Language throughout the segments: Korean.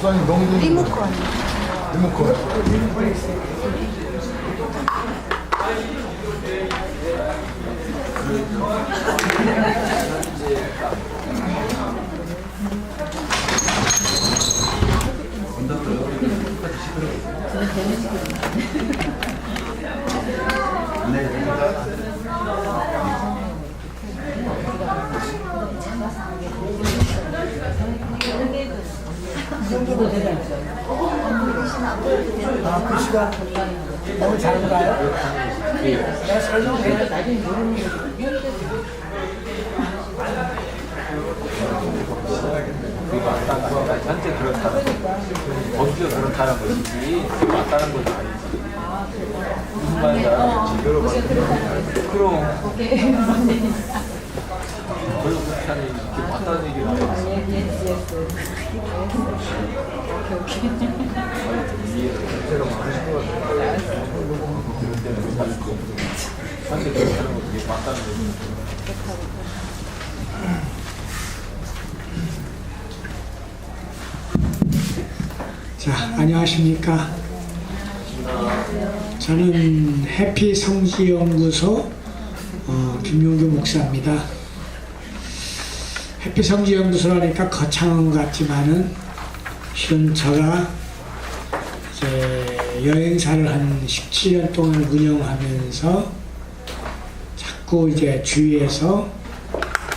목사님 너무 좋은 리모컨. 리모컨. 아, 글씨가 너무 잘 가요? 내가 설명해. 나중에 모르는 거지. 그리고 맞다가 아니라 현재 그렇다는 거 거기가 그렇다는 것이지 맞다는 건 아니지. 무슨 말인지 알지? 그럼 그리고 그렇게 하니 이렇게 맞다는 얘기를 안 했어. 제가 많으신 것 같아요. 그럴 때는 못하는 거 현재 그렇다는 거 그게 맞다는 거지. 자, 안녕하십니까. 저는 해피 성지연구소 김용규 목사입니다. 해피 성지연구소라니까 거창한 것 같지만은 실은 제가 이제 여행사를 한 17년 동안 운영하면서 자꾸 이제 주위에서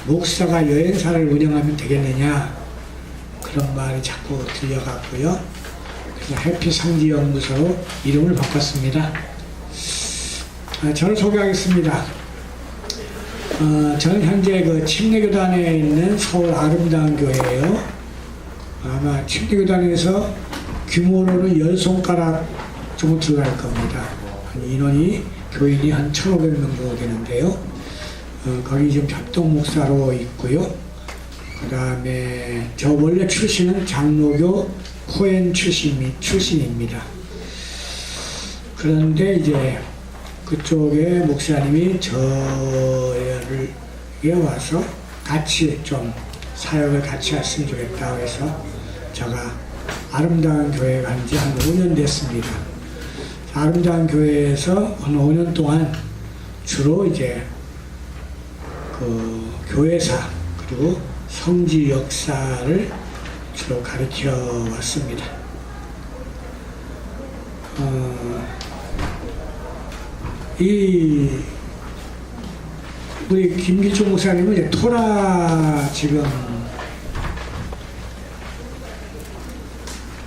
목사가 여행사를 운영하면 되겠느냐 그런 말이 자꾸 들려갔고요. 그래서 해피 성지연구소로 이름을 바꿨습니다. 저를 소개하겠습니다. 저는 현재 그 침례교단에 있는 서울 아름다운 교회예요. 아마 침례교단에서 규모로는 10손가락 정도 들어갈 겁니다. 인원이 교인이 한 1,500명 정도 되는데요. 거기 지금 협동 목사로 있고요. 그 다음에 저 원래 출신은 장로교 코엔 출신입니다. 그런데 이제 그쪽에 목사님이 저를 와서 같이 좀 사역을 같이 했으면 좋겠다고 해서 제가 아름다운 교회에 간 지 한 5년 됐습니다. 아름다운 교회에서 한 5년 동안 주로 이제 그 교회사 그리고 성지 역사를 주로 가르쳐 왔습니다. 우리 김길종 목사님은 이제 토라 지금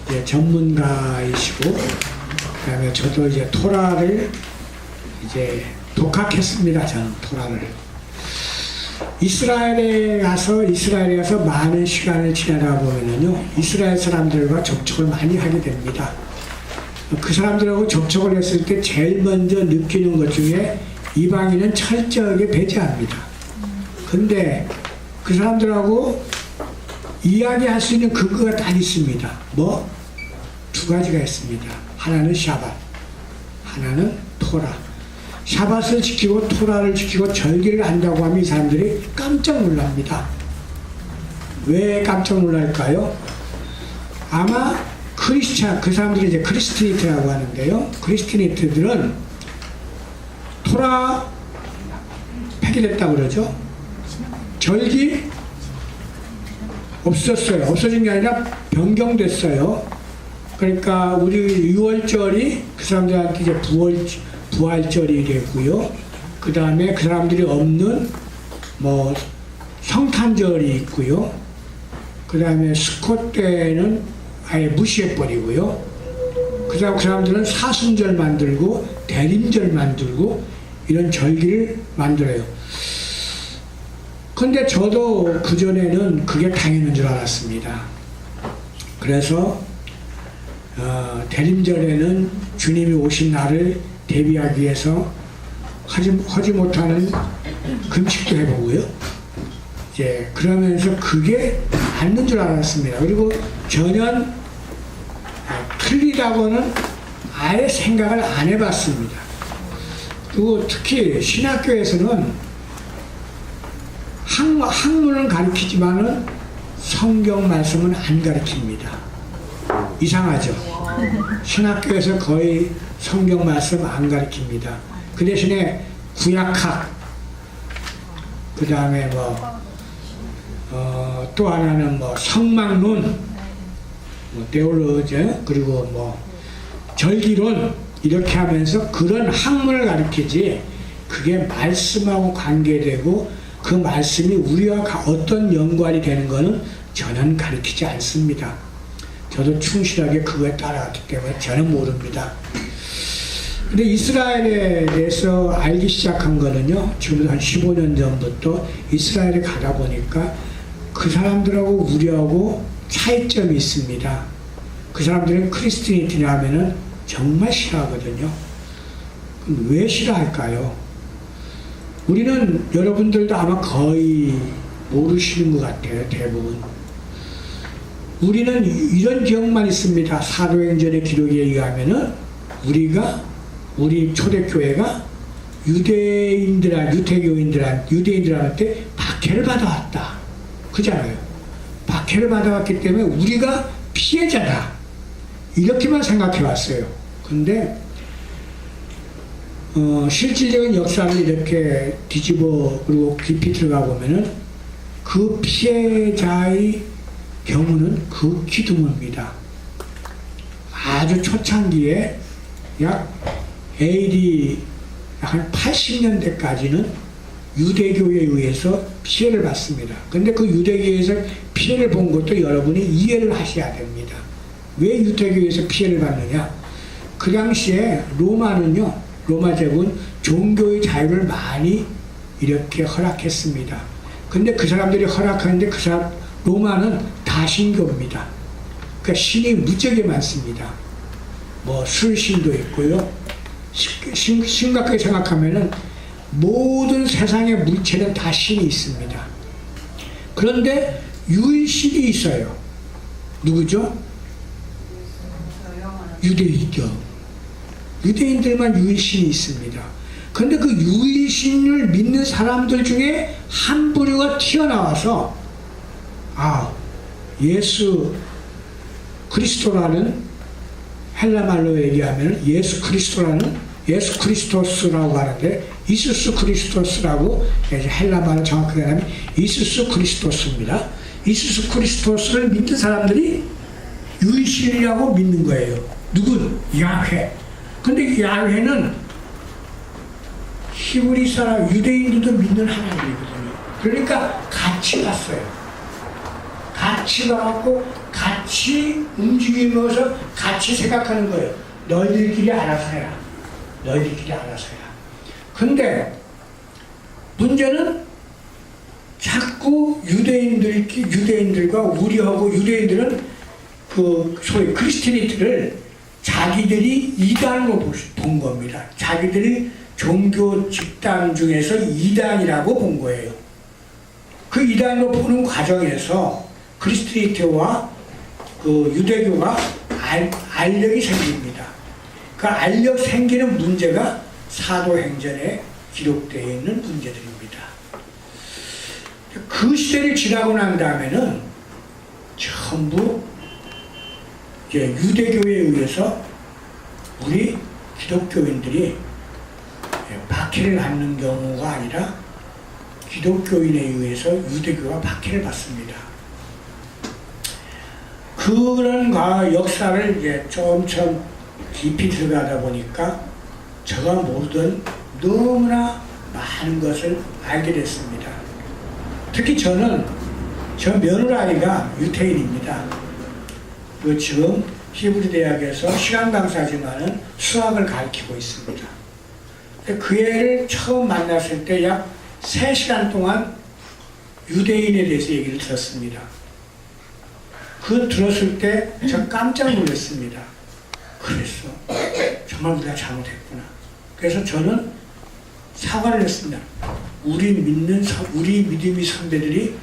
이제 전문가이시고, 그다음에 저도 이제 토라를 이제 독학했습니다. 저는 토라를. 이스라엘에 가서 많은 시간을 지내다 보면은요, 이스라엘 사람들과 접촉을 많이 하게 됩니다. 그 사람들하고 접촉을 했을 때 제일 먼저 느끼는 것 중에 이방인은 철저하게 배제합니다. 근데 그 사람들하고 이야기할 수 있는 근거가 딱 있습니다. 뭐? 2가지가 있습니다. 하나는 샤밧, 하나는 토라. 샤밧을 지키고 토라를 지키고 절기를 한다고 하면 이 사람들이 깜짝 놀랍니다. 왜 깜짝 놀랄까요? 아마 그 사람들이 이제 크리스티니트라고 하는데요. 크리스티니트들은 토라 폐기됐다고 그러죠. 절기 없었어요. 없어진 게 아니라 변경됐어요. 그러니까 우리 6월절이 그 사람들한테 이제 부활절이 되고요. 그 다음에 그 사람들이 없는 뭐 성탄절이 있고요. 그 다음에 스콧 때는 아예 무시해버리고요. 그 다음 그 사람들은 사순절 만들고 대림절 만들고 이런 절기를 만들어요. 근데 저도 그전에는 그게 당연한 줄 알았습니다. 그래서 대림절에는 주님이 오신 날을 대비하기 위해서 하지 못하는 금식도 해보고요. 이제 그러면서 그게 맞는 줄 알았습니다. 그리고 전혀 틀리다고는 아예 생각을 안 해봤습니다. 그리고 특히 신학교에서는 학문을 가르치지만은 성경 말씀은 안 가르칩니다. 이상하죠. 신학교에서 거의 성경 말씀 안 가르칩니다. 그 대신에 구약학, 그 다음에 또 하나는 성막론, 데올로제, 그리고 절기론, 이렇게 하면서 그런 학문을 가르치지, 그게 말씀하고 관계되고 그 말씀이 우리와 어떤 연관이 되는 것은 전혀 가르치지 않습니다. 저도 충실하게 그거에 따라갔기 때문에 저는 모릅니다. 근데 이스라엘에 대해서 알기 시작한 거는요, 지금 한 15년 전부터 이스라엘에 가다 보니까 그 사람들하고 우리하고 차이점이 있습니다. 그 사람들은 크리스티니티라 하면은 정말 싫어하거든요. 그럼 왜 싫어할까요? 우리는 여러분들도 아마 거의 모르시는 것 같아요, 대부분. 우리는 이런 기억만 있습니다. 사도행전의 기록에 의하면은 우리 초대교회가 유대인들한테 박해를 받아왔다. 그잖아요. 박해를 받아왔기 때문에 우리가 피해자다. 이렇게만 생각해 왔어요. 근데 실질적인 역사를 이렇게 뒤집어 그리고 깊이 들어가 보면은 그 피해자의 경우는 극히 드뭅니다. 아주 초창기에 약 AD 한 80년대까지는 유대교에 의해서 피해를 받습니다. 근데 그 유대교에서 피해를 본 것도 여러분이 이해를 하셔야 됩니다. 왜 유대교에서 피해를 받느냐? 그 당시에 로마 제국은 종교의 자유를 많이 이렇게 허락했습니다. 근데 그 사람들이 허락하는데 로마는 다신교입니다. 그러니까 신이 무지하게 많습니다. 술신도 있고요. 심각하게 생각하면은 모든 세상의 물체는 다 신이 있습니다. 그런데 유일신이 있어요. 누구죠? 유대인이죠. 유대인들만 유일신이 있습니다. 그런데 그 유일신을 믿는 사람들 중에 한 부류가 튀어나와서 예수 그리스도라는 헬라말로 얘기하면 예수 그리스토스라고 하는데 이수스 그리스토스라고 헬라말로 정확하게 하면 이수스 그리스토스입니다. 이수스 그리스토스를 믿는 사람들이 유일신이라고 믿는 거예요. 누군? 야훼. 근데 야훼는 히브리 사람 유대인들도 믿는 하나님이거든요. 그러니까 같이 갔어요. 같이 가갖고 같이 움직이면서 같이 생각하는 거예요. 너희들끼리 알아서 해라. 너희들끼리 알아서 해라. 근데 문제는 자꾸 유대인들과 우리하고 유대인들은 그 소위 크리스티니티를 자기들이 이단으로 본 겁니다. 자기들이 종교 집단 중에서 이단이라고 본 거예요. 그 이단으로 보는 과정에서 크리스티니티와 그 유대교가 알력이 생깁니다. 그 알력 생기는 문제가 사도행전에 기록되어 있는 문제들입니다. 그 시대를 지나고 난 다음에는 전부 이제 유대교에 의해서 우리 기독교인들이 박해를 받는 경우가 아니라 기독교인에 의해서 유대교가 박해를 받습니다. 그런 역사를 이제 점점 깊이 들어가다 보니까 제가 모르던 너무나 많은 것을 알게 됐습니다. 특히 저 며느라이가 유태인입니다. 지금 히브리 대학에서 시간 강사지만은 수학을 가르치고 있습니다. 그 애를 처음 만났을 때 약 3시간 동안 유대인에 대해서 얘기를 들었습니다. 들었을 때 제가 깜짝 놀랐습니다. 그랬어. 정말 우리가 잘못했구나. 그래서 저는 사과를 했습니다. 우리 믿음의 선배들이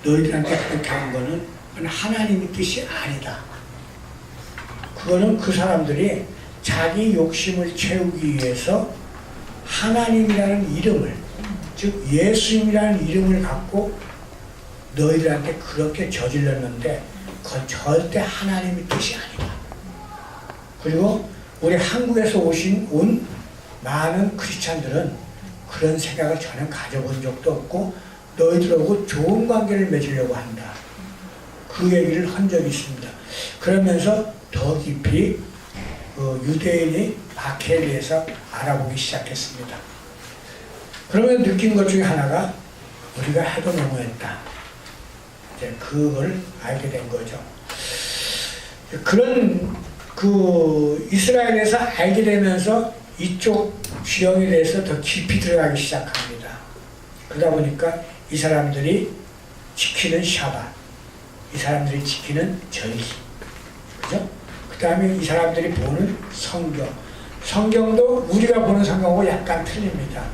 너희들한테 그렇게 한 거는 하나님의 뜻이 아니다. 그거는 그 사람들이 자기 욕심을 채우기 위해서 하나님이라는 이름을, 즉 예수님이라는 이름을 갖고 너희들한테 그렇게 저질렀는데 그건 절대 하나님의 뜻이 아니다. 그리고 우리 한국에서 온 많은 크리스찬들은 그런 생각을 전혀 가져본 적도 없고 너희들하고 좋은 관계를 맺으려고 한다. 그 얘기를 한 적이 있습니다. 그러면서 더 깊이 유대인이 박해에 대해서 알아보기 시작했습니다. 그러면 느낀 것 중에 하나가 우리가 해도 너무했다. 이제 그걸 알게 된 거죠. 그런 이스라엘에서 알게 되면서 이쪽 지형에 대해서 더 깊이 들어가기 시작합니다. 그러다 보니까 이 사람들이 지키는 샤밧, 이 사람들이 지키는 절기, 그죠? 그 다음에 이 사람들이 보는 성경도 우리가 보는 성경하고 약간 틀립니다.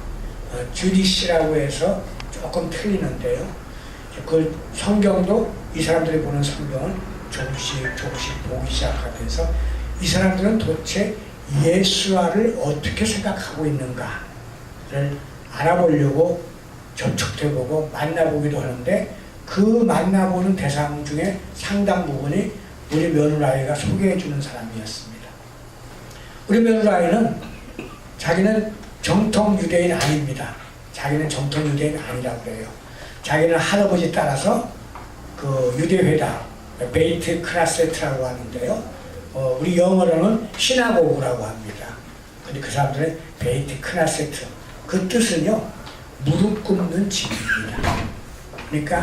주디시라고 해서 조금 틀리는데요. 그 성경도 이 사람들이 보는 성경을 조금씩 보기 시작하면서 이 사람들은 도대체 예수와를 어떻게 생각하고 있는가를 알아보려고 접촉해보고 만나보기도 하는데 그 만나보는 대상 중에 상당 부분이 우리 며느라이가 소개해주는 사람이었습니다. 우리 며느라이는 자기는 정통 유대인 아닙니다. 자기는 정통 유대인 아니라고 그래요. 자기는 할아버지 따라서 그 유대회당 베이트 크라세트라고 하는데요. 우리 영어로는 시나고그라고 합니다. 근데 그 사람들은 베이트 크라세트, 그 뜻은요 무릎 꿇는 집입니다. 그러니까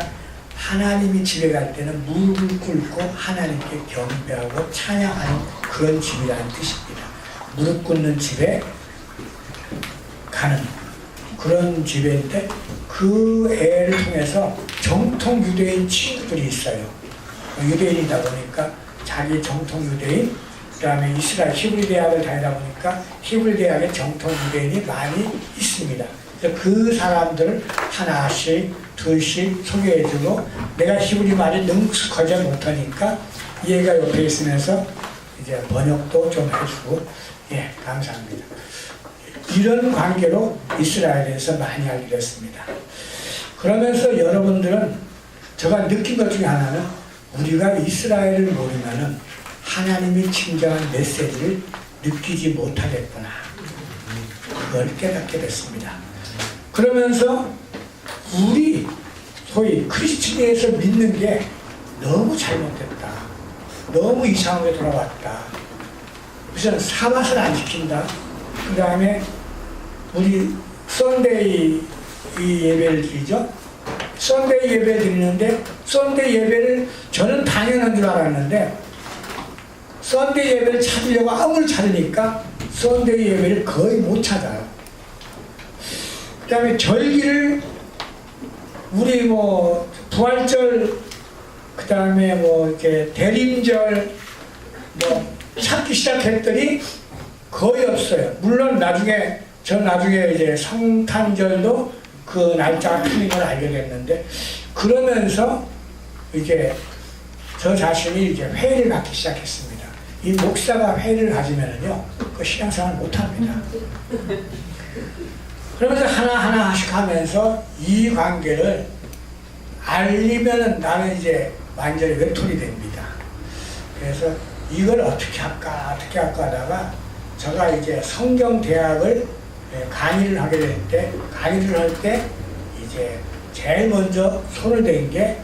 하나님이 집에 갈 때는 무릎을 꿇고 하나님께 경배하고 찬양하는 그런 집이라는 뜻입니다. 무릎 꿇는 집에 가는 그런 집인데 그 애를 통해서 정통 유대인 친구들이 있어요. 유대인이다 보니까 자기 정통 유대인, 그 다음에 이스라엘 히브리 대학을 다니다 보니까 히브리 대학에 정통 유대인이 많이 있습니다. 그래서 그 사람들을 하나씩 둘씩 소개해주고 내가 히브리 말이 능숙하지 못하니까 얘가 옆에 있으면서 이제 번역도 좀 해주고 예 감사합니다. 이런 관계로 이스라엘에서 많이 알게 됐습니다. 그러면서 여러분들은 제가 느낀 것 중에 하나는 우리가 이스라엘을 모르면은 하나님이 친정한 메시지를 느끼지 못하겠구나. 그걸 깨닫게 됐습니다. 그러면서 우리 소위 크리스천에서 믿는 게 너무 잘못됐다. 너무 이상하게 돌아왔다. 우선 사밧을 안 지킨다. 그 다음에 우리 썬데이 예배를 드리죠. 썬데이 예배 드리는데 썬데이 예배를 저는 당연한 줄 알았는데 썬데이 예배를 찾으려고 아무리 찾으니까 썬데이 예배를 거의 못 찾아요. 그 다음에 절기를 우리 뭐 부활절 그 다음에 뭐 이렇게 대림절 뭐 찾기 시작했더니 거의 없어요. 물론 나중에 이제 성탄절도 그 날짜가 틀린 걸 알게 됐는데 그러면서 이제 저 자신이 이제 회의를 갖기 시작했습니다. 이 목사가 회의를 가지면은요 그 신앙생활 못합니다. 그러면서 하나하나씩 하면서 이 관계를 알리면은 나는 이제 완전히 외톨이 됩니다. 그래서 이걸 어떻게 할까 하다가 제가 이제 성경대학을 강의를 하게 되는데 강의를 할 때 이제 제일 먼저 손을 댄 게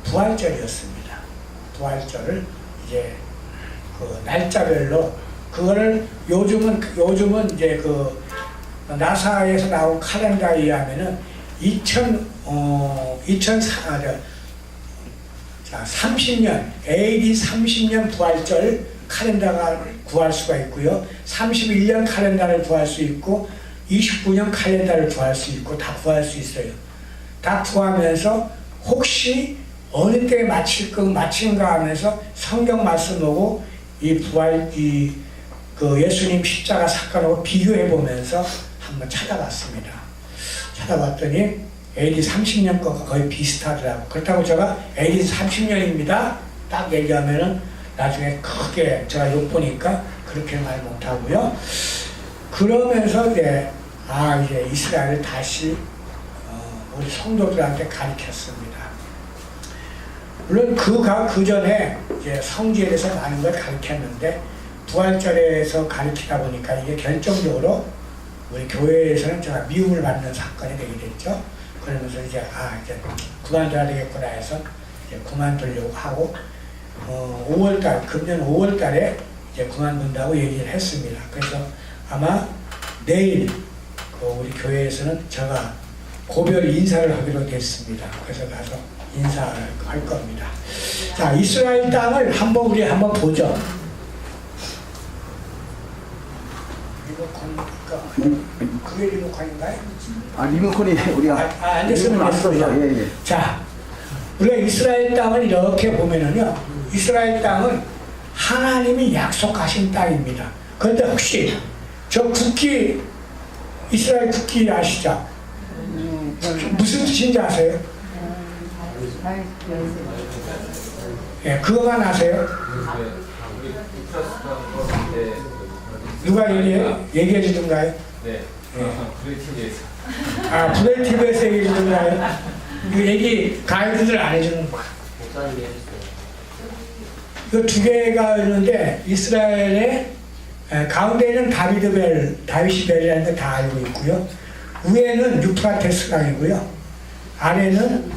부활절이었습니다. 부활절을 이제 그 날짜별로 그거를 요즘은 이제 그 나사에서 나온 칼렌더에 의하면은 30년 AD 30년 부활절 칼렌더가 구할 수가 있고요. 31년 칼렌더를 구할 수 있고 29년 칼렌더를 구할 수 있고 다 구할 수 있어요. 다 구하면서 혹시 어느 때에 마치는가 하면서 성경 말씀하고 이 부활 그 예수님 십자가 사건하고 비교해 보면서 한번 찾아봤습니다. 찾아봤더니 AD 30년 거가 거의 비슷하더라고. 그렇다고 제가 AD 30년입니다. 딱 얘기하면은 나중에 크게 제가 욕보니까 그렇게 말 못하고요. 그러면서 이제 이제 이스라엘을 다시 우리 성도들한테 가르쳤습니다. 물론 그 전에 이제 성지에 대해서 많은 걸 가르쳤는데 부활절에서 가르치다 보니까 이게 결정적으로 우리 교회에서는 제가 미움을 받는 사건이 되게 됐죠. 그러면서 이제 이제 그만둬야 되겠구나 해서 이제 그만두려고 하고 5월달 금년 5월달에 이제 그만둔다고 얘기를 했습니다. 그래서 아마 내일 우리 교회에서는 제가 고별 인사를 하기로 됐습니다. 그래서 가서 인사를 할 겁니다. 자, 이스라엘 땅을 우리 한번 보죠. 그게 리모컨인가요? 리모컨이 우리가 안 됐으면 됐습니다. 예. 자, 우리가 이스라엘 땅을 이렇게 보면은요, 이스라엘 땅은 하나님이 약속하신 땅입니다. 그런데 혹시 저 국기, 이스라엘 국기 아시죠? 무슨 뜻인지 아세요? 예, 그거만 아세요? 누가 얘기해 주던가요? 네. 브레이티브에서 얘기해 주던가요? 이거 얘기 가이드들 안 해주는 거야. 이거 두 개가 있는데 이스라엘의 가운데는 다윗이 벨이라는 거 다 알고 있고요. 위에는 유프라테스 강이고요. 아래는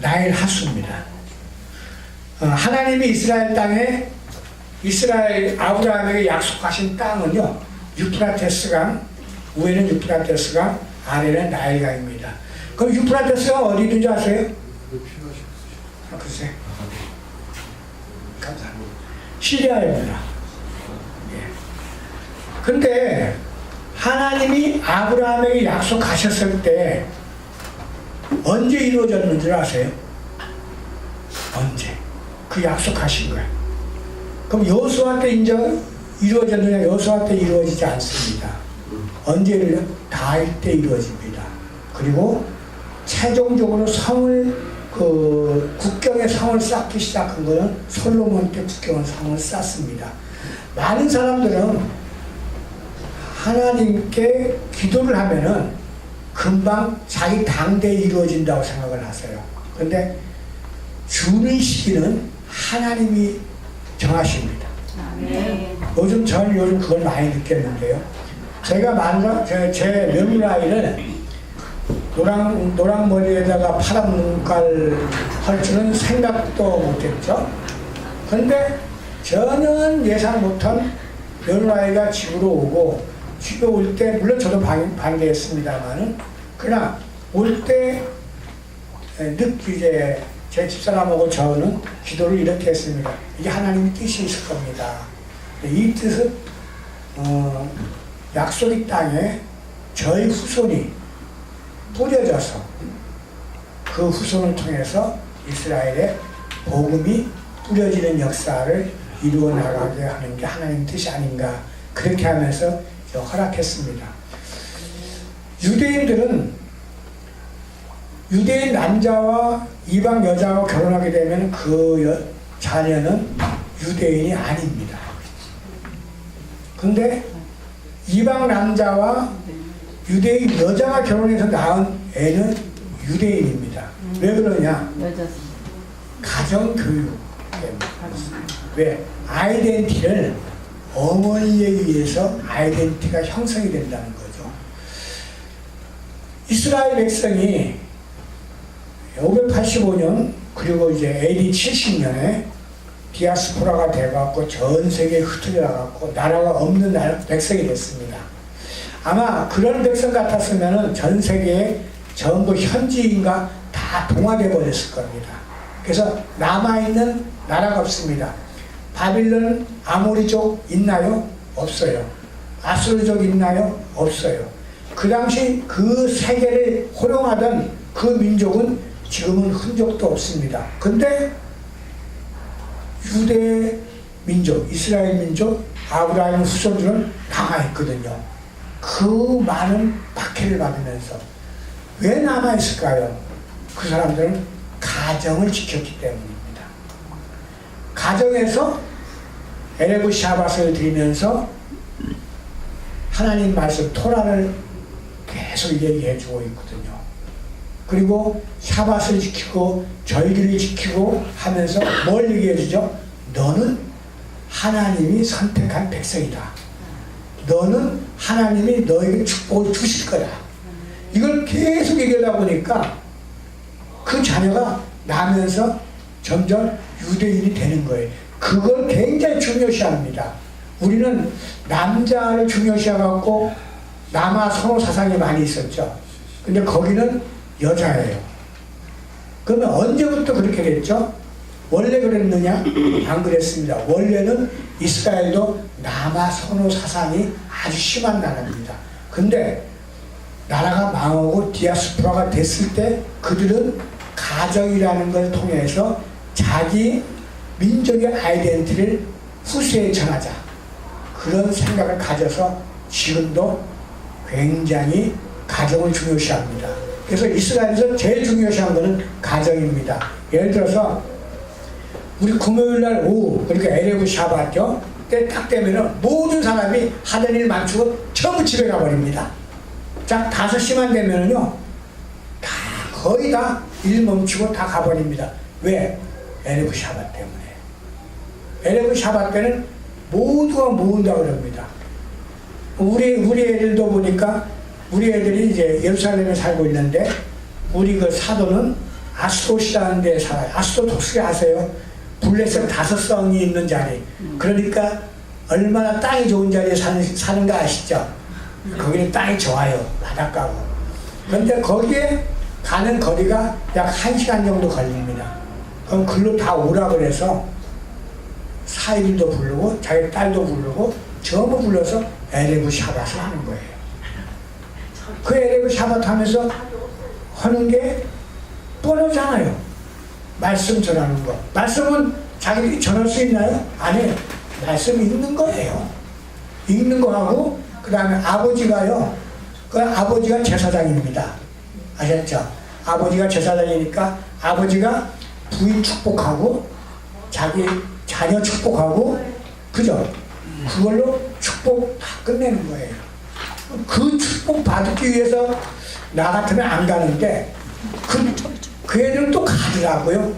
나일 하수입니다. 하나님이 이스라엘 땅에 이스라엘 아브라함에게 약속하신 땅은요, 유프라테스 강, 위에는 유프라테스 강, 아래는 나일 강입니다. 그럼 유프라테스가 어디 있는지 아세요? 글쎄. 감사합니다. 시리아입니다. 그런데 하나님이 아브라함에게 약속하셨을 때 언제 이루어졌는 줄 아세요? 언제? 그 약속하신 거예요. 그럼 여호수아 때 이루어졌느냐? 여호수아 때 이루어지지 않습니다. 언제를요? 다윗 때 이루어집니다. 그리고 최종적으로 국경의 성을 쌓기 시작한 것은 솔로몬 때 국경의 성을 쌓습니다. 많은 사람들은 하나님께 기도를 하면은 금방 자기 당대에 이루어진다고 생각을 하세요. 그런데 주는 시기는 하나님이 정하십니다. 저는 그걸 많이 느꼈는데요. 제가 제 며느라이를 노랑 머리에다가 파란 눈깔 할 줄은 생각도 못했죠. 그런데 전혀 예상 못한 며느라이가 집으로 오고, 집에 올 때 물론 저도 반대했습니다만은, 그러나 올 때 이제 제 집사람하고 저는 기도를 이렇게 했습니다. 이게 하나님의 뜻이 있을 겁니다. 이 뜻은 약속의 땅에 저희 후손이 뿌려져서 그 후손을 통해서 이스라엘의 복음이 뿌려지는 역사를 이루어 나가게 하는 게 하나님의 뜻이 아닌가, 그렇게 하면서 허락했습니다. 유대인 남자와 이방 여자와 결혼하게 되면 그 자녀는 유대인이 아닙니다. 근데 이방 남자와 유대인 여자가 결혼해서 낳은 애는 유대인입니다. 왜 그러냐? 가정교육 때문에. 왜? 아이덴티티를 어머니에 의해서 아이덴티티가 형성이 된다는 거죠. 이스라엘 백성이 585년 그리고 이제 AD 70년에 디아스포라가 돼갖고 전 세계에 흩어져갖고 나라가 없는 백성이 됐습니다. 아마 그런 백성 같았으면은 전 세계에 전부 현지인과 다 동화돼 버렸을 겁니다. 그래서 남아있는 나라가 없습니다. 바빌론 아모리족 있나요? 없어요. 아수르족 있나요? 없어요. 그 당시 그 세계를 호령하던 그 민족은 지금은 흔적도 없습니다. 근데 유대 민족, 이스라엘 민족, 아브라함 후손들은 남아있거든요. 그 많은 박해를 받으면서 왜 남아있을까요? 그 사람들은 가정을 지켰기 때문입니다. 가정에서 에레브 샤밧을 드리면서 하나님 말씀 토라를 계속 얘기해 주고 있거든요. 그리고 샤밧을 지키고 절기를 지키고 하면서 뭘 얘기해 주죠? 너는 하나님이 선택한 백성이다. 너는 하나님이 너에게 축복을 주실 거다. 이걸 계속 얘기하다 보니까 그 자녀가 나면서 점점 유대인이 되는 거예요. 그걸 굉장히 중요시합니다. 우리는 남자를 중요시해갖고 남아 선호 사상이 많이 있었죠. 근데 거기는 여자예요. 그러면 언제부터 그렇게 됐죠? 원래 그랬느냐? 안 그랬습니다. 원래는 이스라엘도 남아 선호 사상이 아주 심한 나라입니다. 근데 나라가 망하고 디아스포라가 됐을 때 그들은 가정이라는 걸 통해서 자기 민족의 아이덴티티를 후세에 전하자. 그런 생각을 가져서 지금도 굉장히 가정을 중요시합니다. 그래서 이스라엘에서 제일 중요시한 것은 가정입니다. 예를 들어서 우리 금요일날 오후 그러니까 에레브 샤바죠. 때 딱 되면은 모든 사람이 하던 일 마치고 전부 집에 가버립니다. 자 5시만 되면은요 다 거의 다 일 멈추고 다 가버립니다. 왜? 에레브 샤바 때문에. 에레브 샤바 때는 모두가 모은다 그럽니다. 우리 애들도 보니까 우리 애들이 이제 예루살렘에 살고 있는데 우리 그 사도는 아스도시라는 데에 살아요. 아스도스 아세요? 블레셋 5성이 있는 자리. 그러니까 얼마나 땅이 좋은 자리에 사는 거 아시죠? 거기는 땅이 좋아요. 바닷가고. 그런데 거기에 가는 거리가 약 1시간 정도 걸립니다. 그럼 글로 다 오라 그래서 사이들도 부르고 자기 딸도 부르고 전부 불러서 에레브 샤밧을 하는 거예요. 그 에레브 샤밧 하면서 하는 게 뻔하잖아요. 말씀 전하는 거. 말씀은 자기들이 전할 수 있나요? 아니에요. 말씀 읽는 거예요. 읽는 거하고 그 다음에 아버지가요. 그 아버지가 제사장입니다. 아셨죠? 아버지가 제사장이니까 아버지가 부인 축복하고 자기 자녀 축복하고 그죠? 그걸로 축복 다 끝내는 거예요. 그 축복 받기 위해서 나 같으면 안 가는데 그 애들은 또 가더라고요.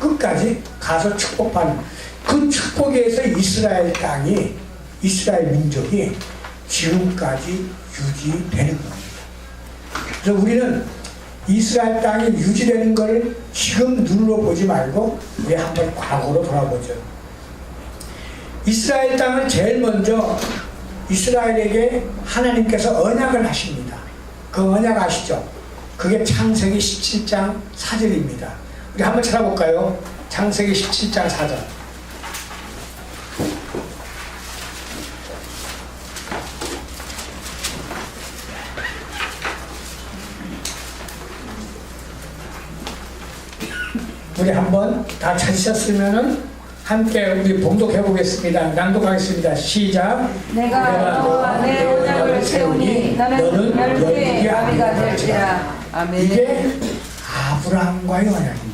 끝까지 가서 축복받는 그 축복에서 이스라엘 땅이 이스라엘 민족이 지금까지 유지되는 겁니다. 그래서 우리는 이스라엘 땅이 유지되는 걸 지금 눈으로 보지 말고 우리 한번 과거로 돌아보죠. 이스라엘 땅은 제일 먼저 이스라엘에게 하나님께서 언약을 하십니다. 그 언약 아시죠? 그게 창세기 17장 4절입니다. 우리 한번 찾아볼까요? 창세기 17장 4절. 우리 한번 다 찾으셨으면은 함께 우리 봉독해 보겠습니다. 낭독하겠습니다. 시작. 내가 너와 내 언약을 세우니 너는 열국의 아비가 될지라. 아멘. 이게 아브라함과의 언약입니다.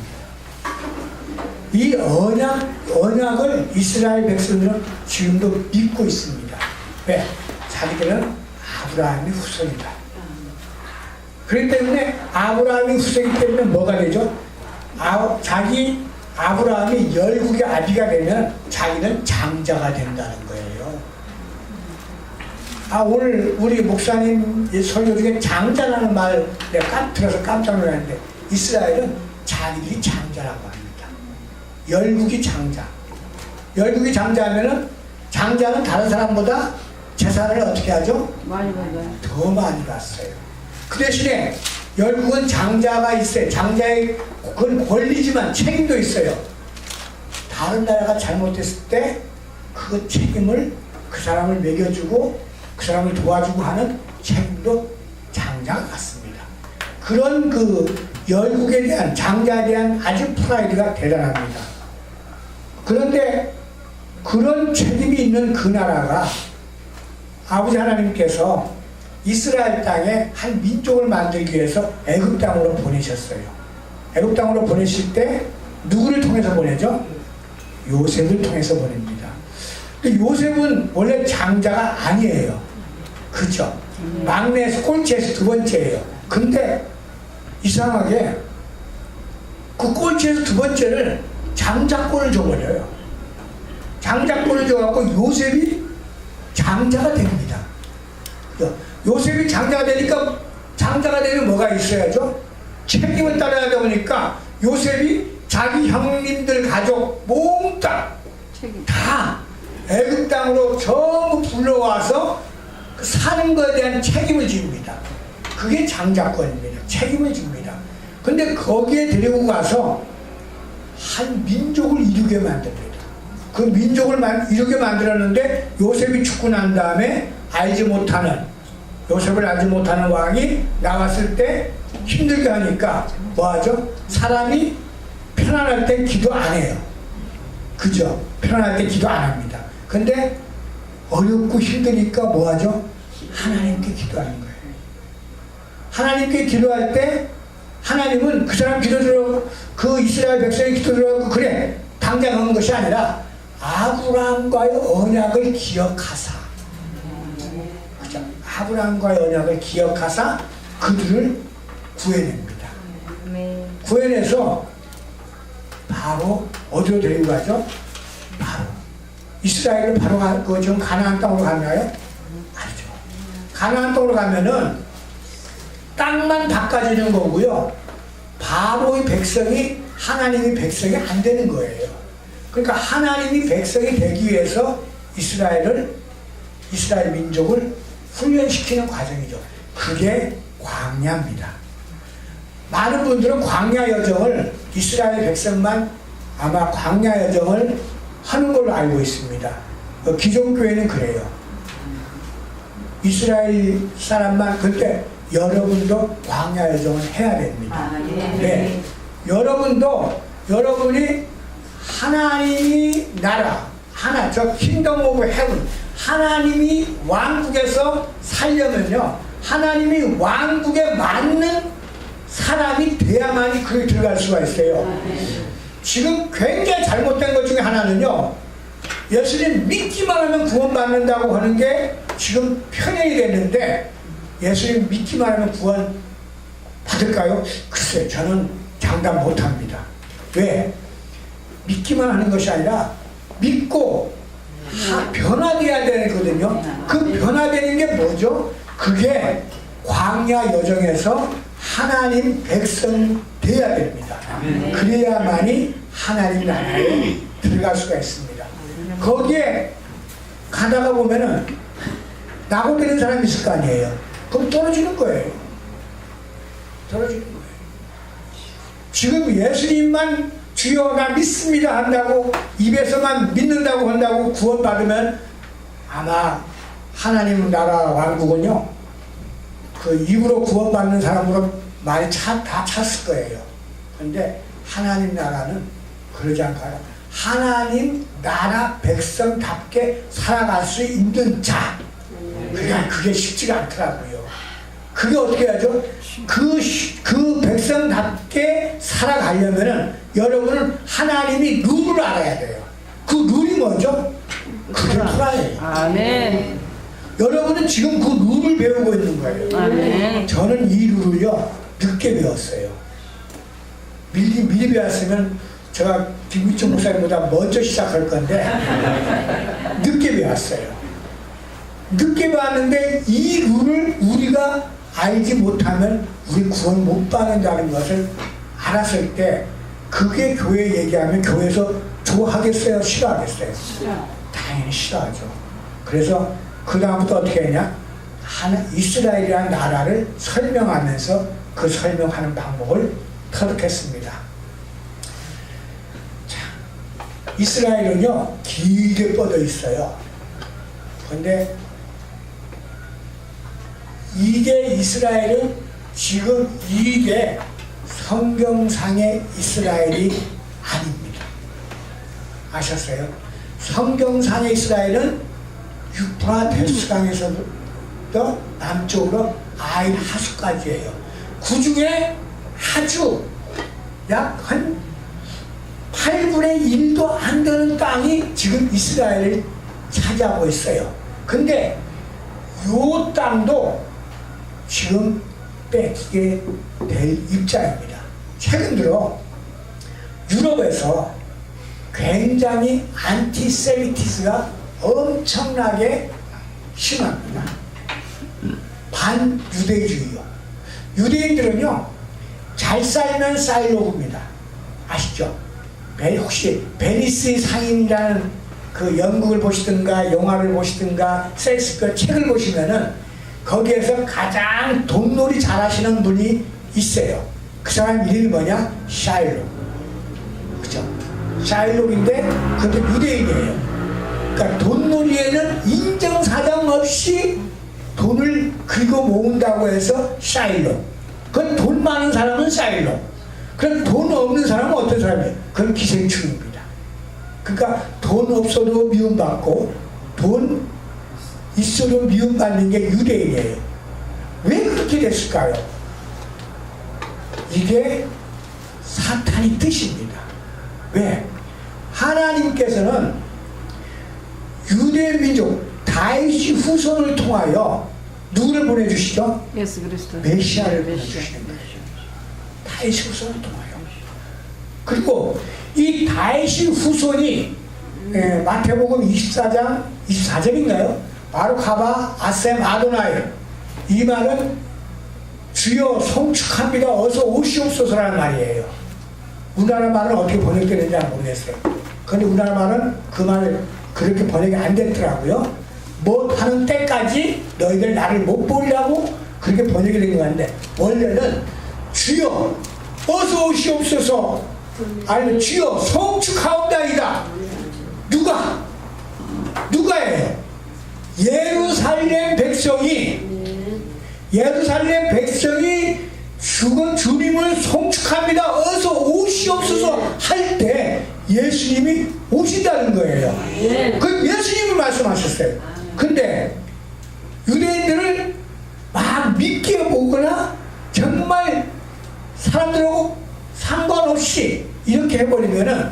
이 언약을 이스라엘 백성들은 지금도 믿고 있습니다. 왜? 자기들은 아브라함이 후손이다. 그렇기 때문에 아브라함이 후손이기 때문에 뭐가 되죠? 아브라함이 열국의 아비가 되면 자기는 장자가 된다는 거예요. 오늘 우리 목사님 설교 중에 장자라는 말 내가 들어서 깜짝 놀랐는데 이스라엘은 자기들이 장자라고 합니다. 열국이 장자. 열국이 장자면은 장자는 다른 사람보다 재산을 어떻게 하죠? 많이 받아요. 더 많이 받어요. 그 대신에 열국은 장자가 있어요. 장자의 그건 권리지만 책임도 있어요. 다른 나라가 잘못했을 때 그 책임을 그 사람을 먹여주고 그 사람을 도와주고 하는 책임도 장자가 갖습니다. 그런 그 열국에 대한 장자에 대한 아주 프라이드가 대단합니다. 그런데 그런 책임이 있는 그 나라가 아버지 하나님께서 이스라엘 땅에 한 민족을 만들기 위해서 애굽 땅으로 보내셨어요. 애굽 땅으로 보내실 때 누구를 통해서 보내죠? 요셉을 통해서 보냅니다. 요셉은 원래 장자가 아니에요. 그죠? 막내에서 꼴찌에서 두 번째예요. 근데 이상하게 그 꼴찌에서 두 번째를 장자권을 줘버려요. 장자권을 줘갖고 요셉이 장자가 됩니다. 요셉이 장자가 되면 뭐가 있어야죠? 책임을 따라야 되다 보니까 요셉이 자기 형님들 가족 몽땅 다 애굽 땅으로 전부 불러와서 사는 것에 대한 책임을 집니다. 그게 장자권입니다. 책임을 집니다. 근데 거기에 데리고 가서 한 민족을 이루게 만듭니다. 그 민족을 이루게 만들었는데 요셉이 죽고 난 다음에 요셉을 알지 못하는 왕이 나왔을 때 힘들게 하니까 뭐하죠? 사람이 편안할 때 기도 안 해요. 그죠? 편안할 때 기도 안 합니다. 근데 어렵고 힘드니까 뭐하죠? 하나님께 기도하는 거예요. 하나님께 기도할 때 하나님은 그 사람 기도 들어, 그 이스라엘 백성의 기도 들어가고 그래 당장 하는 것이 아니라 아브라함과의 언약을 기억하사, 그죠? 아브라함과의 언약을 기억하사 그들을 구해냅니다. 구해내서 바로 어디로 데리고 가죠? 바로 이스라엘을 바로 지금 가나안 땅으로 가나요? 아니죠. 가나안 땅으로 가면은 땅만 바꿔주는 거고요. 바로의 백성이 하나님의 백성이 안 되는 거예요. 그러니까 하나님이 백성이 되기 위해서 이스라엘 민족을 훈련시키는 과정이죠. 그게 광야입니다. 많은 분들은 광야 여정을 이스라엘 백성만 아마 광야 여정을 하는 걸로 알고 있습니다. 기존교회는 그래요. 이스라엘 사람만. 근데 여러분도 광야 여정을 해야 됩니다. 네. 여러분이 하나님이 나라, 저 킹덤 오브 헤븐, 하나님이 왕국에서 살려면요, 하나님이 왕국에 맞는 사람이 돼야만이 그에 들어갈 수가 있어요. 지금 굉장히 잘못된 것 중에 하나는요, 예수님 믿기만 하면 구원받는다고 하는 게 지금 편향이 됐는데, 예수님 믿기만 하면 구원 받을까요? 글쎄, 저는 장담 못합니다. 왜? 믿기만 하는 것이 아니라 믿고 변화되어야 되거든요. 그 변화되는 게 뭐죠? 그게 광야 여정에서 하나님 백성 돼야 됩니다. 그래야만이 하나님 나라에 들어갈 수가 있습니다. 거기에 가다가 보면은 낙오되는 사람이 있을 거 아니에요. 그럼 떨어지는 거예요. 떨어지는 거예요. 지금 예수님만 주여 나 믿습니다 한다고 입에서만 믿는다고 한다고 구원받으면 아마 하나님 나라 왕국은요, 그 입으로 구원받는 사람으로 많이 다 찼을 거예요. 그런데 하나님 나라는 그러지 않아요. 하나님 나라 백성답게 살아갈 수 있는 자. 그게 쉽지가 않더라고요. 그게 어떻게 하죠? 그 백성답게 살아가려면은 여러분은 하나님이 룰을 알아야 돼요. 그 룰이 뭐죠? 그게 토라예요. 아멘. 여러분은 지금 그 룰을 배우고 있는 거예요. 아멘. 저는 이 룰을요, 늦게 배웠어요. 미리 배웠으면 제가 김기춘 목사님보다 먼저 시작할 건데 늦게 배웠어요. 늦게 배웠는데 이 룰을 우리가 알지 못하면 우리 구원 못 받는다는 것을 알았을 때 그게 교회 얘기하면 교회에서 좋아하겠어요? 싫어하겠어요? 당연히 싫어하죠. 그래서 그 다음부터 어떻게 했냐? 이스라엘이라는 나라를 설명하면서 그 설명하는 방법을 터득했습니다. 자, 이스라엘은요 길게 뻗어 있어요. 그런데 이게 이스라엘은 지금 이게 성경상의 이스라엘이 아닙니다. 아셨어요? 성경상의 이스라엘은 유프라테스강에서부터 남쪽으로 아일 하수까지예요. 그 중에 아주 약 한 8분의 1도 안 되는 땅이 지금 이스라엘을 차지하고 있어요. 근데 요 땅도 지금 뺏기게 될 입장입니다. 최근 들어 유럽에서 굉장히 안티세미티스가 엄청나게 심합니다. 반유대주의요. 유대인들은요, 잘 살면 사이로그입니다. 아시죠? 혹시 베니스의 상인이라는 그 연극을 보시든가 영화를 보시든가 섹스피어 책을 보시면은 거기에서 가장 돈놀이 잘하시는 분이 있어요. 그 사람 이름이 뭐냐? 샤일록. 그죠? 샤일록인데 그것도 유대인이에요. 그러니까 돈놀이에는 인정사정 없이 돈을 긁어 모은다고 해서 샤일록. 그건 돈 많은 사람은 샤일록. 그럼 돈 없는 사람은 어떤 사람이에요? 그건 기생충입니다. 그러니까 돈 없어도 미움받고 돈 있어도 미움받는 게 유대인이에요. 왜 그렇게 됐을까요? 이게 사탄의 뜻입니다. 왜? 하나님께서는 유대 민족 다윗의 후손을 통하여 누구를 보내주시죠? 예수 그리스도. 메시아를 보내주시는 거예요. 다윗의 후손을 통하여. 그리고 이 다윗의 후손이 마태복음 24장 24절인가요? 바루카바 아셈 아도나이, 이 말은 주여 송축합니다 어서 오시옵소서라는 말이에요. 우리나라 말은 어떻게 번역되는지 잘 모르겠어요. 그런데 우리나라 말은 그 말을 그렇게 번역이 안 됐더라고요. 못하는 때까지 너희들 나를 못 보리라고 그렇게 번역이 된 것 같은데, 원래는 주여 어서 오시옵소서, 아니면 주여 송축하옵나이다. 누가예요? 예루살렘 백성이 죽은 주님을 송축합니다 어서 오시옵소서 할 때 예수님이 오신다는 거예요. 그 예수님이 말씀하셨어요. 근데 유대인들을 막 믿게 보거나 정말 사람들하고 상관없이 이렇게 해버리면은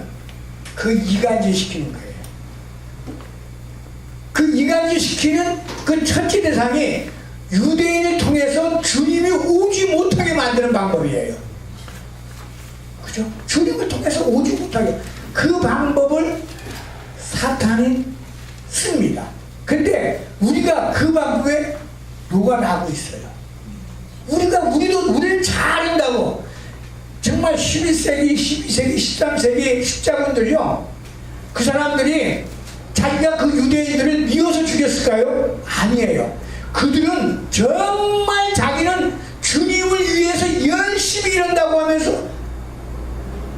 그 이간질 시키는 거예요. 그 이간질 시키는 그 첫째 대상이 유대인을 통해서 주님이 오지 못하게 만드는 방법이에요. 그죠? 주님을 통해서 오지 못하게. 그 방법을 사탄이 씁니다. 근데 우리가 그 방법에 녹아나고 있어요. 우리는 잘 안다고. 정말 11세기, 12세기, 13세기 십자군들요, 그 사람들이 자기가 그 유대인들을 미워서 죽였을까요? 아니에요. 그들은 정말 자기는 주님을 위해서 열심히 일한다고 하면서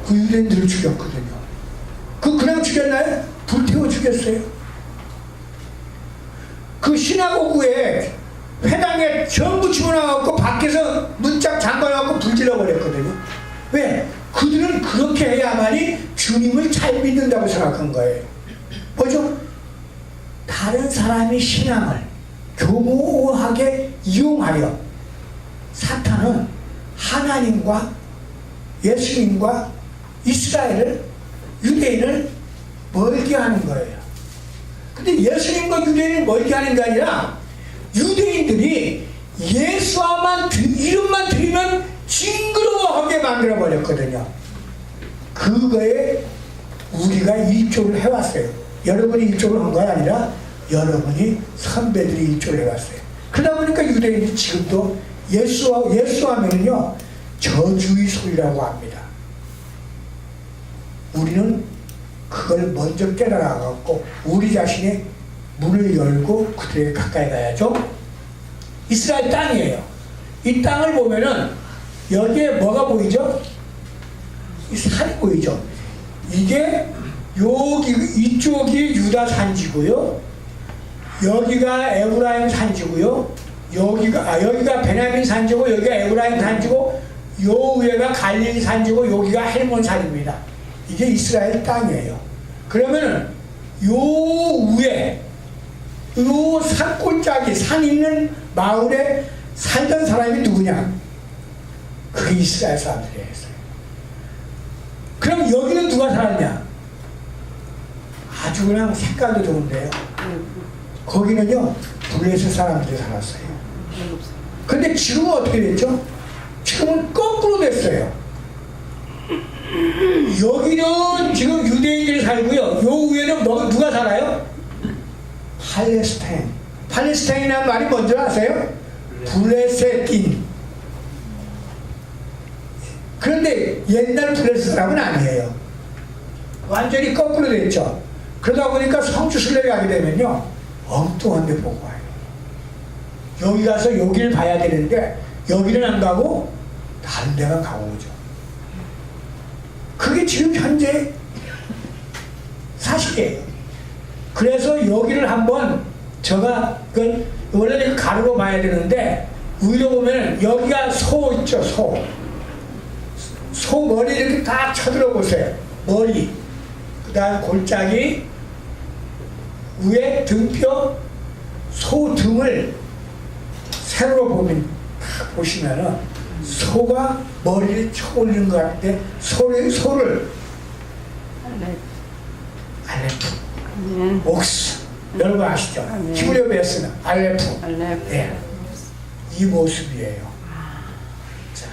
그 유대인들을 죽였거든요. 그냥 죽였나요? 불태워 죽였어요. 그 시나고그에 회당에 전부 집어넣어갖고 밖에서 문짝 잠가갖고 불질러 버렸거든요. 왜? 그들은 그렇게 해야만이 주님을 잘 믿는다고 생각한 거예요. 뭐죠? 다른 사람의 신앙을 교모하게 이용하여 사탄은 하나님과 예수님과 이스라엘을, 유대인을 멀게 하는 거예요. 근데 예수님과 유대인을 멀게 하는 게 아니라 유대인들이 예수와만 이름만 들으면 징그러워하게 만들어버렸거든요. 그거에 우리가 일조를 해왔어요. 여러분이 일조를 한 거 아니라 여러분이 선배들이 일조를 해왔어요. 그러다 보니까 유대인이 지금도 예수하면요 저주의 소리라고 합니다. 우리는 그걸 먼저 깨달아갖고 우리 자신의 문을 열고 그들에게 가까이 가야죠. 이스라엘 땅이에요. 이 땅을 보면은 여기에 뭐가 보이죠? 이 산이 보이죠? 이게 이쪽이 유다 산지고요, 여기가 에브라임 산지고요, 여기가 베냐민 산지고, 여기가 에브라임 산지고, 요 위에가 갈릴리 산지고, 여기가 헬몬 산입니다. 이게 이스라엘 땅이에요. 그러면 요 위에 요 산골짜기, 산 있는 마을에 살던 사람이 누구냐? 그게 이스라엘 사람들이에요. 그럼 여기는 누가 살았냐? 아주 그냥 색깔도 좋은데요. 거기는요 블레셋 사람들이 살았어요. 근데 지금은 어떻게 됐죠? 지금은 거꾸로 됐어요. 여기는 지금 유대인들이 살고요. 요 위에는 누가 살아요? 팔레스타인. 팔레스타인이라는 말이 뭔지 아세요? 블레셋인. 그런데 옛날 블레셋 사람은 아니에요. 완전히 거꾸로 됐죠. 그러다 보니까 성주순례를 가게 되면요, 엉뚱한 데 보고 와요. 여기 가서 여기를 봐야 되는데 여기는 안 가고 다른 데만 가고 오죠. 그게 지금 현재 사실이에요. 그래서 여기를 한번 제가 원래는 가르고 봐야 되는데 위로 보면 여기가 소 있죠. 소 머리 이렇게 다 쳐들어 보세요. 머리, 그 다음 골짜기, 위에 등뼈, 소 등을 세로 보시면은 소가 머리를 쳐올리는 것 같은데 소를 알레프, 옥스, 여러분 아시죠? 히브리어 배웠으면 알레프. 네. 이 모습이에요. 자,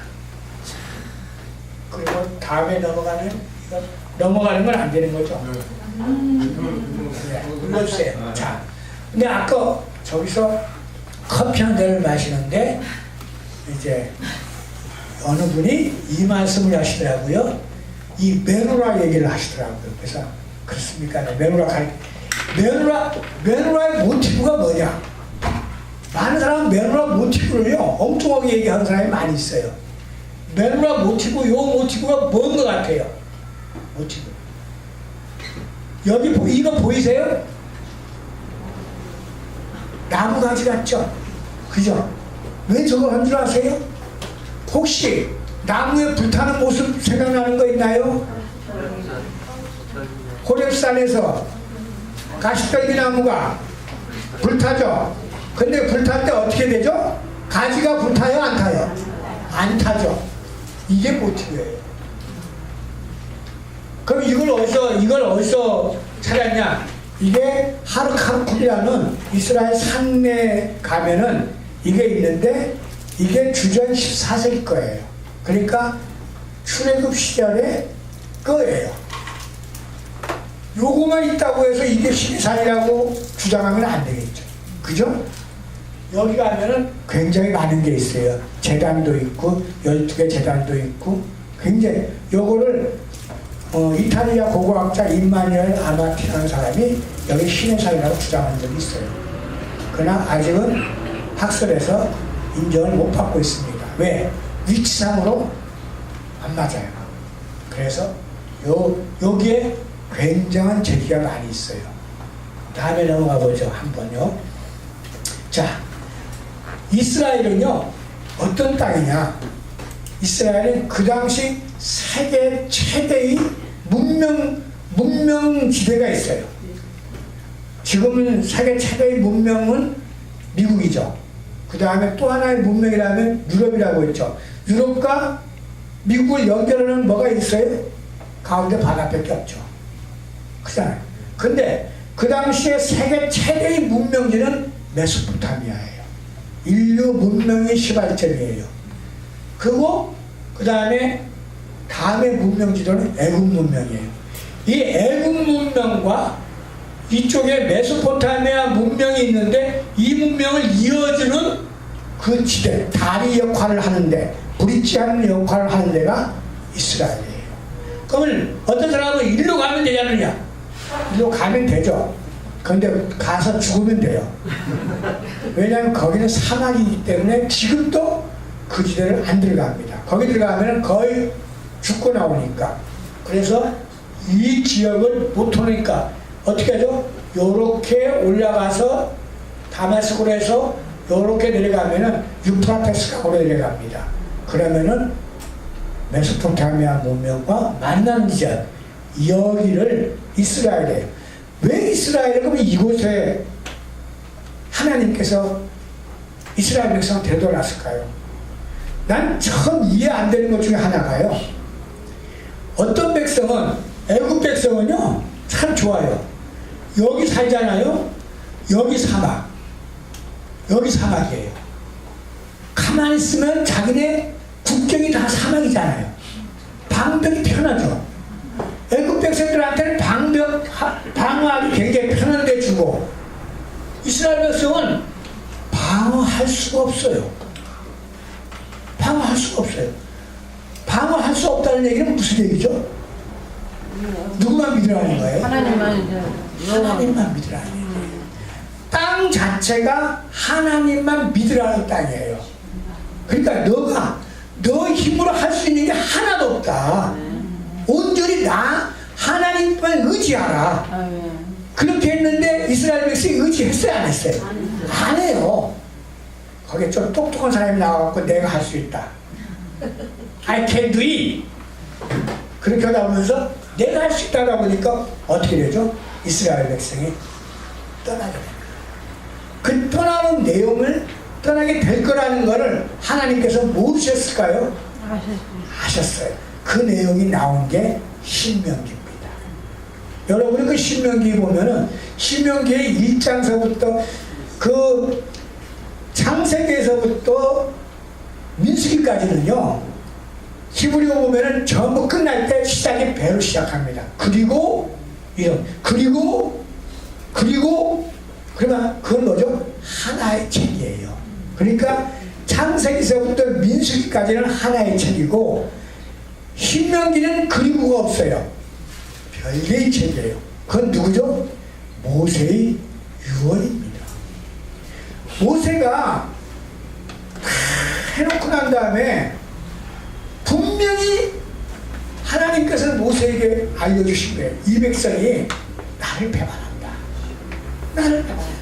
그리고 다음에 넘어가는 건 안 되는 거죠. 네, 눌러주세요. 자, 근데 아까 저기서 커피 한 잔을 마시는데 이제 어느 분이 이 말씀을 하시더라고요. 이 메노라 얘기를 하시더라고요. 그래서 그렇습니까? 메노라의 모티브가 뭐냐? 많은 사람은 메노라 모티브를요 엉뚱하게 얘기하는 사람이 많이 있어요. 메노라 모티브, 요 모티브가 뭔 것 같아요? 모티브. 여기 이거 보이세요? 나무가지 같죠? 그죠? 왜 저거 한 줄 아세요? 혹시 나무에 불타는 모습 생각나는 거 있나요? 호렙산에서 가시떨기 나무가 불타죠? 근데 불탈 때 어떻게 되죠? 가지가 불타요? 안 타요? 안 타죠. 이게 모티브예요. 그럼 이걸 어디서 찾았냐? 이게 하르카르쿨이라는 이스라엘 산에 가면은 이게 있는데 이게 주전 14세기 거예요. 그러니까 출애굽 시절에 거예요. 요거만 있다고 해서 이게 신산이라고 주장하면 안 되겠죠. 그죠? 여기 가면은 굉장히 많은 게 있어요. 제단도 있고 12개 제단도 있고 굉장히 요거를 이탈리아 고고학자 임마누엘 아마티라는 사람이 여기 신의 산이라고 주장한 적이 있어요. 그러나 아직은 학설에서 인정을 못 받고 있습니다. 왜? 위치상으로 안 맞아요. 그래서 여기에 굉장한 제기가 많이 있어요. 다음에 넘어가 보죠. 한번요. 자, 이스라엘은요 어떤 땅이냐? 이스라엘은 그 당시 세계 최대의 문명지대가 있어요. 지금은 세계 최대의 문명은 미국이죠. 그 다음에 또 하나의 문명이라면 유럽이라고 했죠. 유럽과 미국을 연결하는 뭐가 있어요? 가운데 바다밖에 없죠. 그렇잖아요. 근데 그 당시에 세계 최대의 문명지는 메소포타미아예요. 인류 문명의 시발점이에요. 그리고 그 다음에 문명지도는 애국 문명이에요. 이 애국 문명과 이쪽에 메소포타미아 문명이 있는데 이 문명을 이어주는 그 지대, 다리 역할을 하는데, 브릿지하는 역할을 하는 데가 이스라엘이에요. 그러면 어떤 사람은 일로 가면 되지 않느냐? 일로 가면 되죠. 그런데 가서 죽으면 돼요. 왜냐하면 거기는 사막이기 때문에 지금도 그 지대를 안 들어갑니다. 거기 들어가면 거의 죽고 나오니까. 그래서 이 지역을 못 오니까 어떻게 하죠? 요렇게 올라가서 다마스코로 해서 요렇게 내려가면은 유프라테스강으로 내려갑니다. 그러면은 메소포타미아 문명과 만나는 지역, 여기를 이스라엘이에요. 왜 이스라엘을 그러면 이곳에 하나님께서 이스라엘 백성을 되돌았을까요? 난 처음 이해 안 되는 것 중에 하나가요. 어떤 백성은, 애국 백성은요 참 좋아요. 여기 살잖아요. 여기 사막, 여기 사막이에요. 가만히 있으면 자기네 국경이 다 사막이잖아요. 방벽이 편하죠. 애국 백성들한테는 방어하기 굉장히 편한데 주고 이스라엘 백성은 방어할 수가 없어요. 방어할 수가 없어요. 방어할 수 없다는 얘기는 무슨 얘기죠? 누구만 믿으라는 거예요? 하나님만 이제 하나님만 믿으라는 거예요. 땅 자체가 하나님만 믿으라는 땅이에요. 그러니까 너가 너 힘으로 할 수 있는 게 하나도 없다. 온전히 나 하나님만 의지하라. 아멘. 그렇게 했는데 이스라엘 백성이 의지했어요, 안 했어요? 안 해요. 거기에 좀 똑똑한 사람이 나와갖고 내가 할 수 있다. I can do it. 그렇게 하다 보면서 내가 할 수 있다가 보니까 어떻게 되죠? 이스라엘 백성이 떠나게 됩니다. 그 떠나는 내용을 떠나게 될 거라는 것을 하나님께서 모르셨을까요? 아셨어요. 그 내용이 나온 게 신명기입니다. 여러분이 그 신명기 보면은 신명기의 1장서부터 그 창세기에서부터 민수기까지는요, 히브리어 보면은 전부 끝날 때 시작이 배로 시작합니다. 그리고 이런 그리고 그러면 그건 뭐죠? 하나의 책이에요. 그러니까 창세기서부터 민수기까지는 하나의 책이고 신명기는 그리고가 없어요. 별개의 책이에요. 그건 누구죠? 모세의 유언입니다. 모세가 다 해놓고 난 다음에 분명히 하나님께서는 모세에게 알려주신 거예요. 이 백성이 나를 배반한다. 나를 배반한다.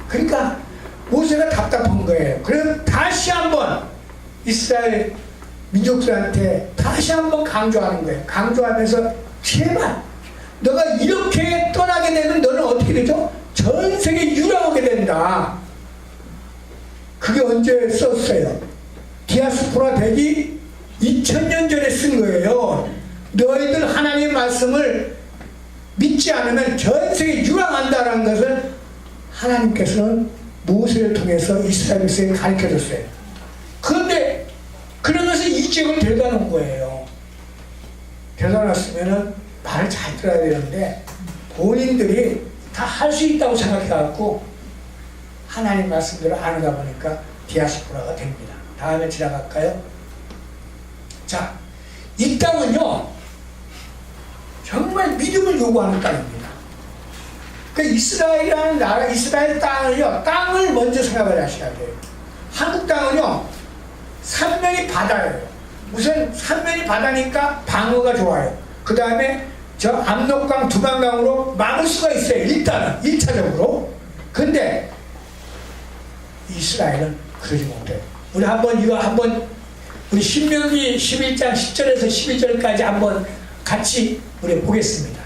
그러니까 모세가 답답한 거예요. 그래서 다시 한번 이스라엘 민족들한테 다시 한번 강조하는 거예요. 강조하면서 제발 너가 이렇게 떠나게 되면 너는 어떻게 되죠? 전 세계 유랑하게 된다. 그게 언제 썼어요? 디아스포라 되기 2000년 전에 쓴 거예요. 너희들 하나님의 말씀을 믿지 않으면 전 세계 유랑한다는 것을 하나님께서는 모세를 통해서 이스라엘 백성에 가르쳐줬어요. 그런데 그러면서 이 지역을 데려다 놓은 거예요. 데려다 놨으면은 말을 잘 들어야 되는데 본인들이 다 할 수 있다고 생각해갖고 하나님 말씀대로 안 하다 보니까 디아스포라가 됩니다. 다음에 지나갈까요? 자, 이 땅은요 정말 믿음을 요구하는 땅입니다. 그 이스라엘이라는 나라, 이스라엘 땅을요, 땅을 먼저 생각을 하셔야 돼요. 한국 땅은요, 삼면이 바다예요. 우선 삼면이 바다니까 방어가 좋아요. 그 다음에 저 압록강, 두만강으로 막을 수가 있어요. 일단은, 1차적으로. 근데 이스라엘은 그러지 못해요. 우리 우리 신명기 11장 10절에서 12절까지 한번 같이 우리 보겠습니다.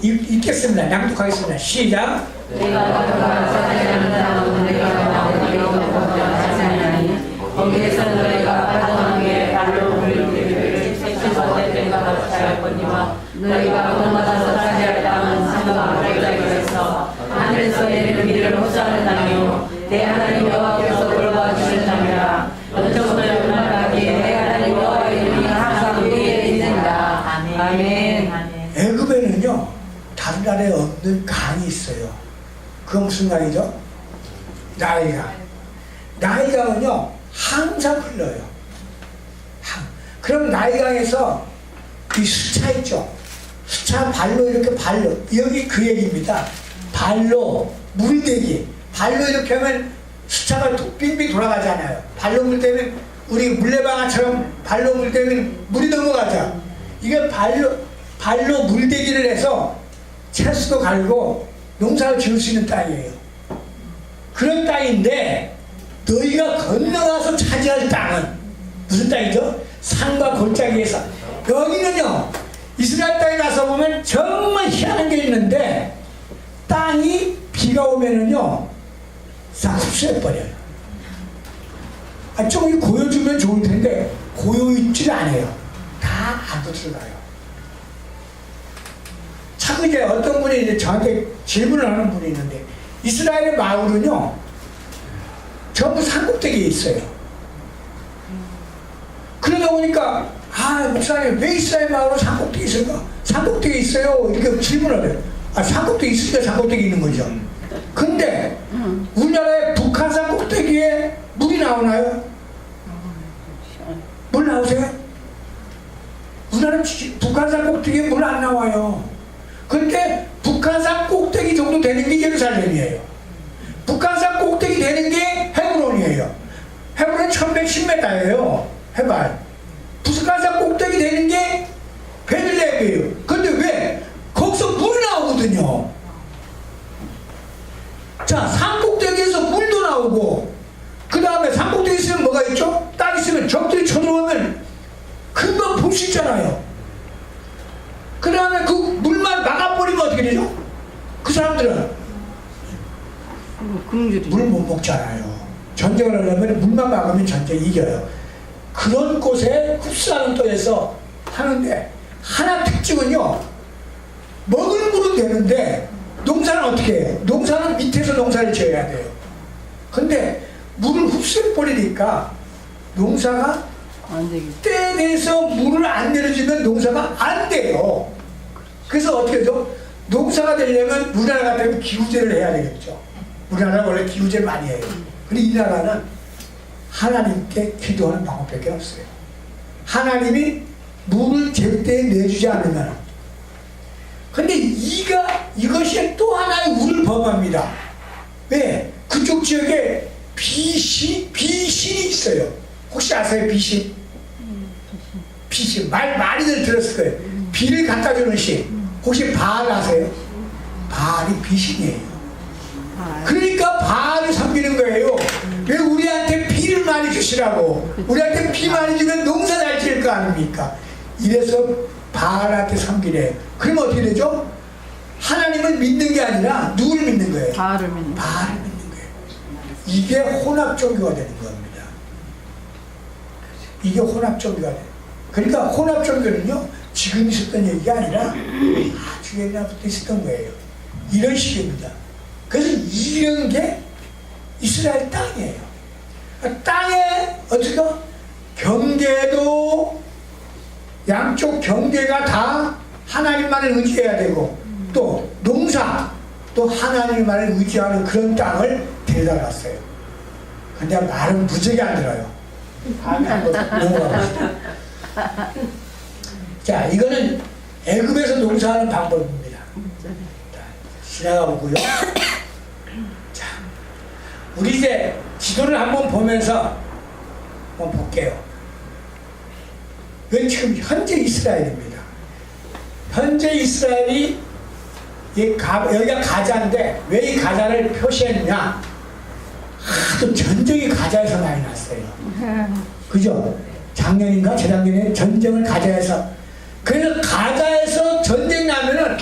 읽겠습니다. 낭독하겠습니다. 시작. 거기에서 너희가 파동하게 발로 물들을 책시거든 내가 잘 거니와 너희가 건너가서 차지할 땅은 산과 골짜기에서 하늘에서 내리는 비를 호소하는 땅이요 내 하나님 여호와께서 돌봐 주시는 땅이라. 너희가 연락하기에 내 하나님 여호와의 이름이 항상 우리에 있는다. 아멘. 애굽에는요 다른 나라에 없는 강이 있어요. 그건 무슨 강이죠? 나일강. 나일강은요 항상 흘러요. 그럼 나일강에서 이 수차 있죠? 수차 발로 이렇게 여기 그 얘기입니다. 발로 물대기. 발로 이렇게 하면 수차가 빙빙 돌아가잖아요. 발로 물대면 우리 물레방아처럼 발로 물대면 물이 넘어가죠. 이게 발로 물대기를 해서 채수도 갈고 농사를 지을 수 있는 땅이에요. 그런 땅인데 너희가 건너가서 차지할 땅은 무슨 땅이죠? 산과 골짜기에서. 여기는요 이스라엘 땅에 가서 보면 정말 희한한 게 있는데 땅이 비가 오면은요 싹 흡수해버려요. 좀 고여주면 좋을 텐데 고여있질 않아요. 다 안고 들어가요. 참 이제 어떤 분이 이제 저한테 질문을 하는 분이 있는데 이스라엘의 마을은요 전부 산꼭대기에 있어요. 그러다 보니까 목사님 왜 이스라엘 마을로 산꼭대기 있을까? 산꼭대기 있어요. 이렇게 질문을 해요. 산꼭대기 있으니까 산꼭대기 있는 거죠. 근데 우리나라의 북한산 꼭대기에 물이 나오나요? 물 나오세요? 우리나라 북한산 꼭대기에 물 안 나와요. 근데 북한산 꼭대기 정도 되는 게 예루살렘이에요. 북한산 꼭대기 되는 게 헤브론이에요. 헤브론 1110m예요. 해발. 북한산 꼭대기 되는 게 베들레헴이에요. 근데 왜? 거기서 물이 나오거든요. 자, 산 꼭대기에서 물도 나오고, 그 다음에 산 꼭대기 있으면 뭐가 있죠? 땅 있으면 적들이 쳐들어오면 금방 볼 수 있잖아요. 그 다음에 그 물만 막아버리면 어떻게 되죠? 그 사람들은 물 못 먹잖아요. 전쟁을 하려면 물만 막으면 전쟁 이겨요. 그런 곳에 흡수하는 땅에서 하는데, 하나 특징은요, 먹을 물은 되는데 농사는 어떻게 해요? 농사는 밑에서 농사를 지어야 돼요. 근데 물을 흡수해버리니까 농사가 때에 대해서 물을 안 내려주면 농사가 안 돼요. 그래서 어떻게 하죠? 농사가 되려면 우리나라 같으면 기우제를 해야 되겠죠. 우리나라는 원래 기우제를 많이 해요. 근데 이 나라는 하나님께 기도하는 방법밖에 없어요. 하나님이 물을 제때에 내주지 않으면. 근데 이것이 또 하나의 우를 범합니다. 왜? 그쪽 지역에 비신이 있어요. 혹시 아세요? 비신? 많이들 들었을 거예요. 비를 갖다 주는 신. 혹시 바알 아세요? 바알이 비신이에요. 그러니까 바알을 섬기는 거예요. 왜 우리한테 비를 많이 주시라고. 우리한테 비 많이 주면 농사 잘 지을 거 아닙니까? 이래서 바알한테 섬기래요. 그러면 어떻게 되죠? 하나님을 믿는 게 아니라 누구를 믿는 거예요? 바알을 믿는 거예요. 이게 혼합 종교가 되는 겁니다. 이게 혼합 종교가 돼요. 그러니까 혼합 종교는요, 지금 있었던 얘기가 아니라 아주 옛날부터 있었던 거예요. 이런 식입니다. 그래서 이런 게 이스라엘 땅이에요. 땅에 어떻게 경계도 양쪽 경계가 다 하나님만을 의지해야 되고, 또 농사 또 하나님만을 의지하는 그런 땅을 데려다놨어요. 근데 말은 무지하게 안 들어요. 다음에 한번 넘어가봅시다. 자, 이거는 애굽에서 농사하는 방법입니다. 자, 지나가 보고요. 자, 우리 이제 지도를 한번 보면서 한번 볼게요. 이건 지금 현재 이스라엘입니다. 현재 이스라엘이 여기가 가자인데 왜 이 가자를 표시했느냐? 하도 전쟁이 가자에서 많이 났어요. 그죠? 작년인가 재작년에 전쟁을 가자에서. 그래서 가자에서 전쟁 나면은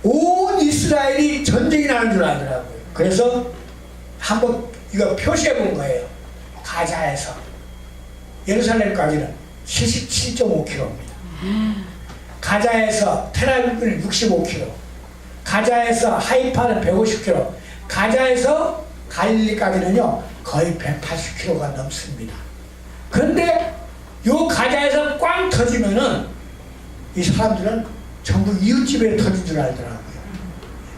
온 이스라엘이 전쟁이 나는 줄 알더라고요. 그래서 한번 이거 표시해 본 거예요. 가자에서 예루살렘까지는 77.5km입니다. 가자에서 텔아비브는 65km, 가자에서 하이파는 150km, 가자에서 갈릴리까지는요 거의 180km가 넘습니다. 그런데 요 가자에서 꽝 터지면은 이 사람들은 전부 이웃집에 터진 줄 알더라고요.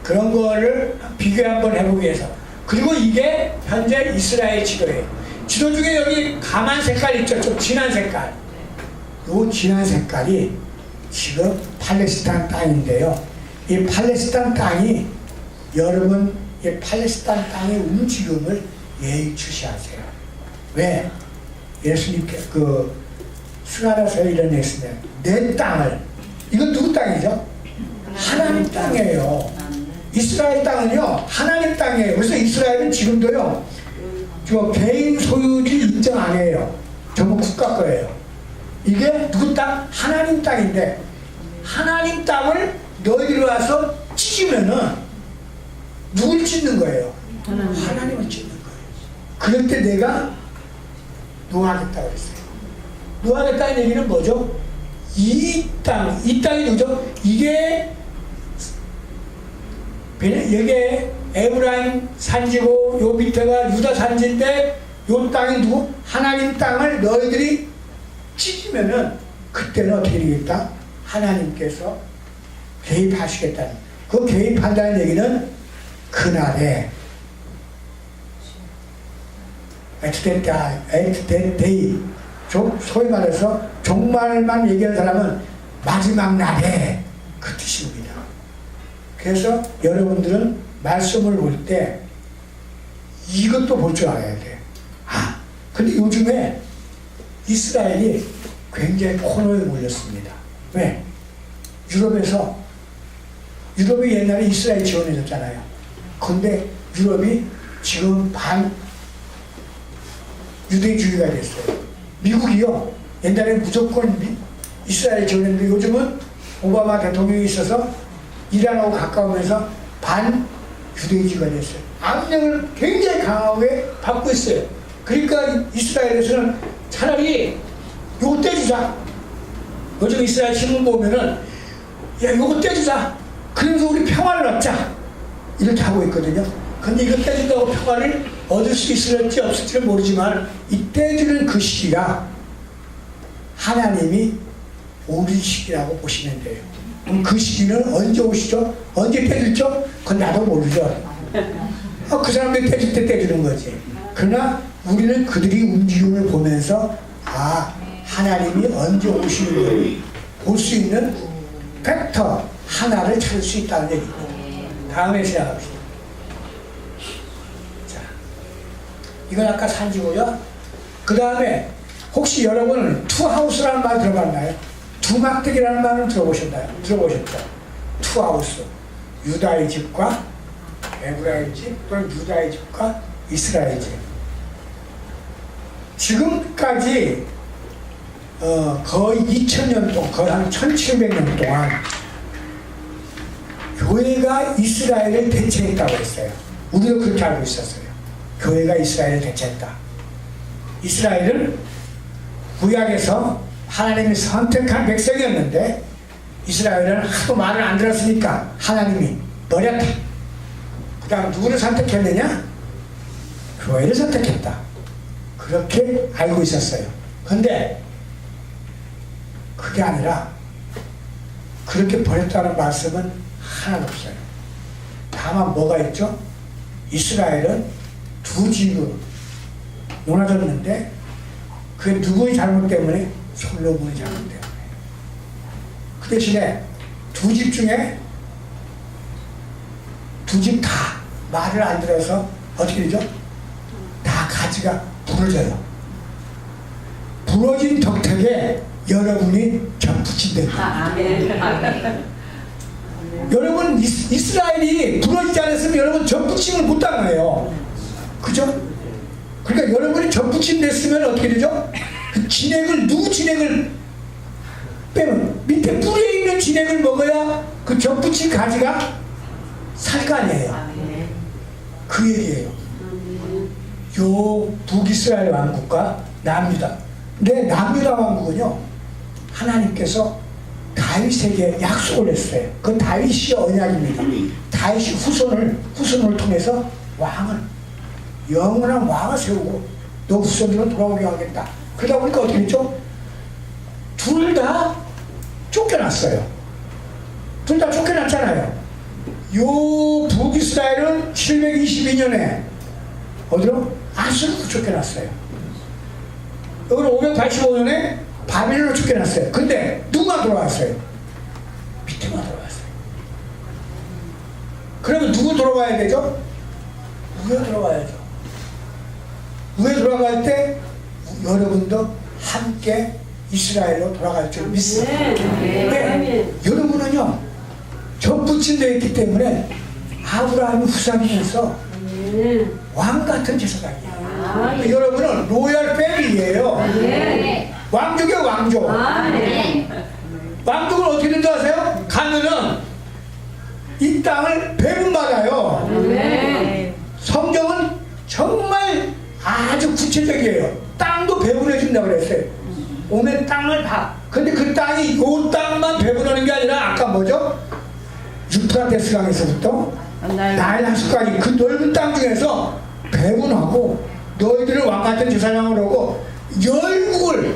그런 거를 비교 한번 해보기 위해서. 그리고 이게 현재 이스라엘 지도예요. 지도 중에 여기 까만 색깔 있죠? 좀 진한 색깔. 요 진한 색깔이 지금 팔레스타인 땅인데요. 이 팔레스타인 땅이, 여러분 이 팔레스타인 땅의 움직임을 예의주시하세요. 왜? 예수님께 수가라서 이런 얘기했으면 내 땅을, 이건 누구 땅이죠? 하나님 땅이에요. 이스라엘 땅은요 하나님 땅이에요. 그래서 이스라엘은 지금도요 저 개인 소유지 인정 안 해요. 전부 국가 거예요. 이게 누구 땅? 하나님 땅인데, 하나님 땅을 너희들이 와서 찢으면은 누굴 찢는 거예요? 하나님을 찢는 거예요. 그럴 때 내가 노하겠다고 그랬어요. 노하겠다는 얘기는 뭐죠? 이 땅이 누구죠? 이게 에브라임 산지고 요 밑에가 유다 산지인데 요 땅이 누구? 하나님 땅을 너희들이 찢으면은 그때는 어떻게 되겠다? 하나님께서 개입하시겠다는, 그 개입한다는 얘기는 그날에 at that day, 소위 말해서 종말만 얘기하는 사람은 마지막 날에 그 뜻입니다. 그래서 여러분들은 말씀을 볼 때 이것도 볼 줄 알아야 돼. 아, 근데 요즘에 이스라엘이 굉장히 코너에 몰렸습니다. 왜? 유럽이 옛날에 이스라엘 지원해줬잖아요. 근데 유럽이 지금 반 유대주의가 됐어요. 미국이요, 옛날에 무조건 이스라엘 지원했는데 요즘은 오바마 대통령이 있어서 이란하고 가까우면서 반 유대주의가 됐어요. 압력을 굉장히 강하게 받고 있어요. 그러니까 이스라엘에서는 차라리 요거 떼주자. 요즘 이스라엘 신문 보면은 야, 요거 떼주자. 그래서 우리 평화를 얻자. 이렇게 하고 있거든요. 근데 이거 떼준다고 평화를 얻을 수 있을지 없을지는 모르지만 이 떼주는 그 시기가 하나님이 오는 시기라고 보시면 돼요. 그럼 그 시기는 언제 오시죠? 언제 떼줄죠? 그건 나도 모르죠. 그 사람들이 떼줄 때 떼주는 거지. 그러나 우리는 그들이 움직임을 보면서 아, 하나님이 언제 오시는지 볼 수 있는 팩터 하나를 찾을 수 있다는 얘기입니다. 다음에 시작합시다. 자, 이건 아까 산지고요. 그 다음에 혹시 여러분 투하우스라는 말 들어봤나요? 두막대기라는 말은 들어보셨나요? 들어보셨죠? 투하우스. 유다의 집과 에브라임 집, 또는 유다의 집과 이스라엘 집. 지금까지 거의 2000년 동안, 거의 한 1700년 동안 교회가 이스라엘을 대체했다고 했어요. 우리도 그렇게 알고 있었어요. 교회가 이스라엘을 대체했다. 이스라엘은 구약에서 하나님이 선택한 백성이었는데 이스라엘은 하도 말을 안 들었으니까 하나님이 버렸다. 그 다음 누구를 선택했느냐? 교회를 선택했다. 그렇게 알고 있었어요. 근데 그게 아니라 그렇게 버렸다는 말씀은 하나도 없어요. 다만 뭐가 있죠? 이스라엘은 두 집으로 나눠졌는데 그게 누구의 잘못 때문에? 솔로몬의 잘못 때문에. 그 대신에 두 집 중에 두 집 다 말을 안 들어서 어떻게 되죠? 다 가지가 부러져요. 부러진 덕택에 여러분이 접붙인다. 여러분 이스라엘이 부러지지 않았으면 여러분 접붙임을 못 당해요. 그죠? 그러니까 여러분이 접붙임 됐으면 어떻게 되죠? 그 진액을, 누구 진액을 빼면 밑에 뿌리에 있는 진액을 먹어야 그 접붙임 가지가 살 거 아니에요. 그 얘기예요. 요 북이스라엘 왕국과 남유다. 근데 남유다 왕국은요, 하나님께서 다윗에게 약속을 했어요. 그 다윗이 언약입니다. 다윗이 후손을 통해서 왕을, 영원한 왕을 세우고 너 후손으로 돌아오게 하겠다. 그러다 보니까 어떻게 됐죠? 둘 다 쫓겨났어요. 둘 다 쫓겨났잖아요. 요 북이스라엘은 722년에 어디로? 아수르로 쫓겨났어요. 여기는 585년에 바빌론으로 쫓겨났어요. 근데 누가 돌아왔어요? 밑에만 돌아왔어요. 그러면 누구 돌아와야 되죠? 우에 돌아와야죠. 우에 돌아갈 때 여러분도 함께 이스라엘로 돌아갈 줄 믿습니다. 네. 여러분은요, 접붙임되어 있기 때문에 아브라함의 후손이면서 왕 같은 제사장이에요. 여러분은 로얄 패밀리예요. 왕족의 왕족. 왕족은 어떻게 된다 하세요? 가면은 이 땅을 배분받아요. 성경은 정말 아주 구체적이에요. 땅도 배분해 준다고 그랬어요. 오면 땅을 다. 근데 그 땅이 요 땅만 배분하는 게 아니라 아까 뭐죠? 유프라테스 강에서부터 나일 한수까지 그 넓은 땅 중에서 배분하고 너희들을 왕같은 제사장으로 하고 열국을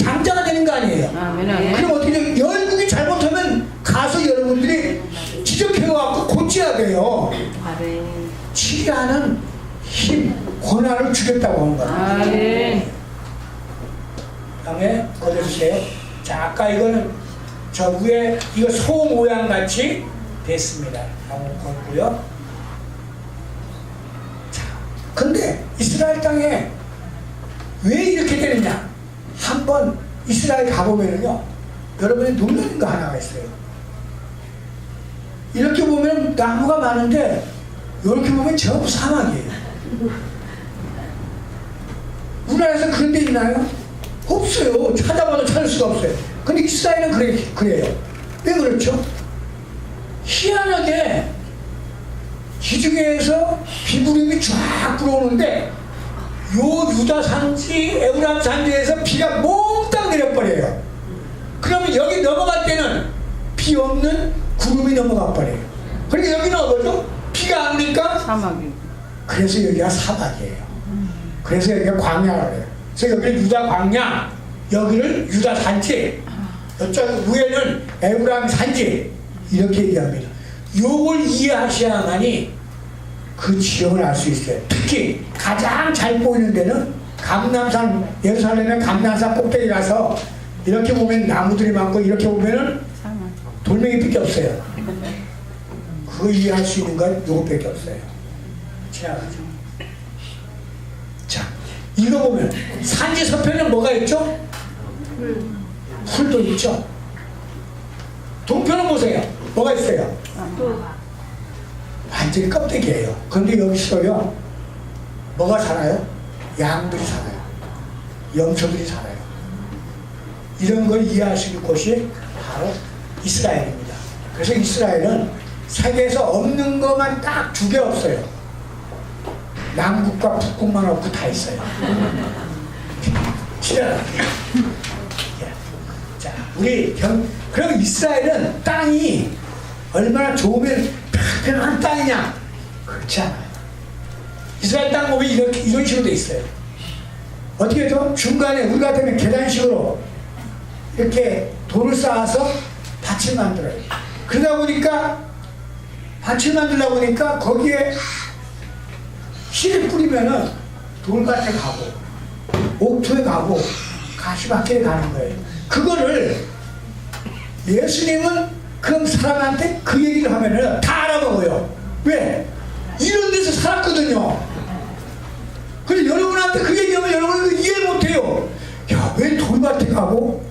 장자가 되는 거 아니에요. 아멘. 그럼 어떻게 돼요? 열국이 잘못하면 가서 여러분들이 지적해갖고 고쳐야 돼요. 치리하는 힘, 권한을 주겠다고 하는 거예요. 아멘. 그 다음에 꺼내주세요. 자, 아까 이거는 저 위에 이거 소 모양 같이 됐습니다. 한번 걷고요. 자, 근데 이스라엘 땅에 왜 이렇게 되느냐? 한번 이스라엘 가보면요, 여러분이 놀라는 거 하나가 있어요. 이렇게 보면 나무가 많은데 이렇게 보면 전부 사막이에요. 우리나라에서 그런 데 있나요? 없어요. 찾아봐도 찾을 수가 없어요. 근데 이스라엘은 그래요. 왜 그렇죠? 희한하게 기중에서 비구름이 쫙 불어오는데 요 유다 산지, 에브라임 산지에서 비가 몽땅 내려버려요. 그러면 여기 넘어갈 때는 비 없는 구름이 넘어가 버려요. 그러니까 여기는 어디죠? 비가 안 오니까 사막이. 그래서 여기가 사막이에요. 그래서 여기가 광야라고 해요. 그래서 여기를 유다 광야, 여기를 유다 산지, 이쪽 위에는 에브라임 산지, 이렇게 얘기합니다. 요걸 이해하셔야만이 그 지형을 알 수 있어요. 특히 가장 잘 보이는 데는 감람산, 예루살렘의 감람산 꼭대기 가서 이렇게 보면 나무들이 많고 이렇게 보면은 돌멩이밖에 없어요. 그거 이해할 수 있는 건 요것밖에 없어요. 지나가죠. 자, 이거 보면 산지 서편에 뭐가 있죠? 풀도 있죠. 동편은 보세요. 뭐가 있어요? 완전히 껍데기예요. 그런데 여기서요, 뭐가 살아요? 양들이 살아요. 염소들이 살아요. 이런 걸 이해하시는 곳이 바로 이스라엘입니다. 그래서 이스라엘은 세계에서 없는 것만 딱 2개 없어요. 남국과 북국만 없고 다 있어요. 자, 그럼 이스라엘은 땅이 얼마나 좋으면 평평한 땅이냐? 그렇지 않아요. 이스라엘 땅 보면 이런 식으로 돼 있어요. 어떻게 해서 중간에 우리 같으면 계단식으로 이렇게 돌을 쌓아서 밭을 만들어요. 그러다 보니까 밭을 만들다 보니까 거기에 씨를 뿌리면은 돌밭에 가고 옥토에 가고 가시밭길에 가는 거예요. 그거를 예수님은 그 사람한테 그 얘기를 하면은 다 알아먹어요. 왜? 이런 데서 살았거든요. 그래서 여러분한테 그 얘기하면 여러분은 이해를 못해요. 야, 왜 돌밭에 가고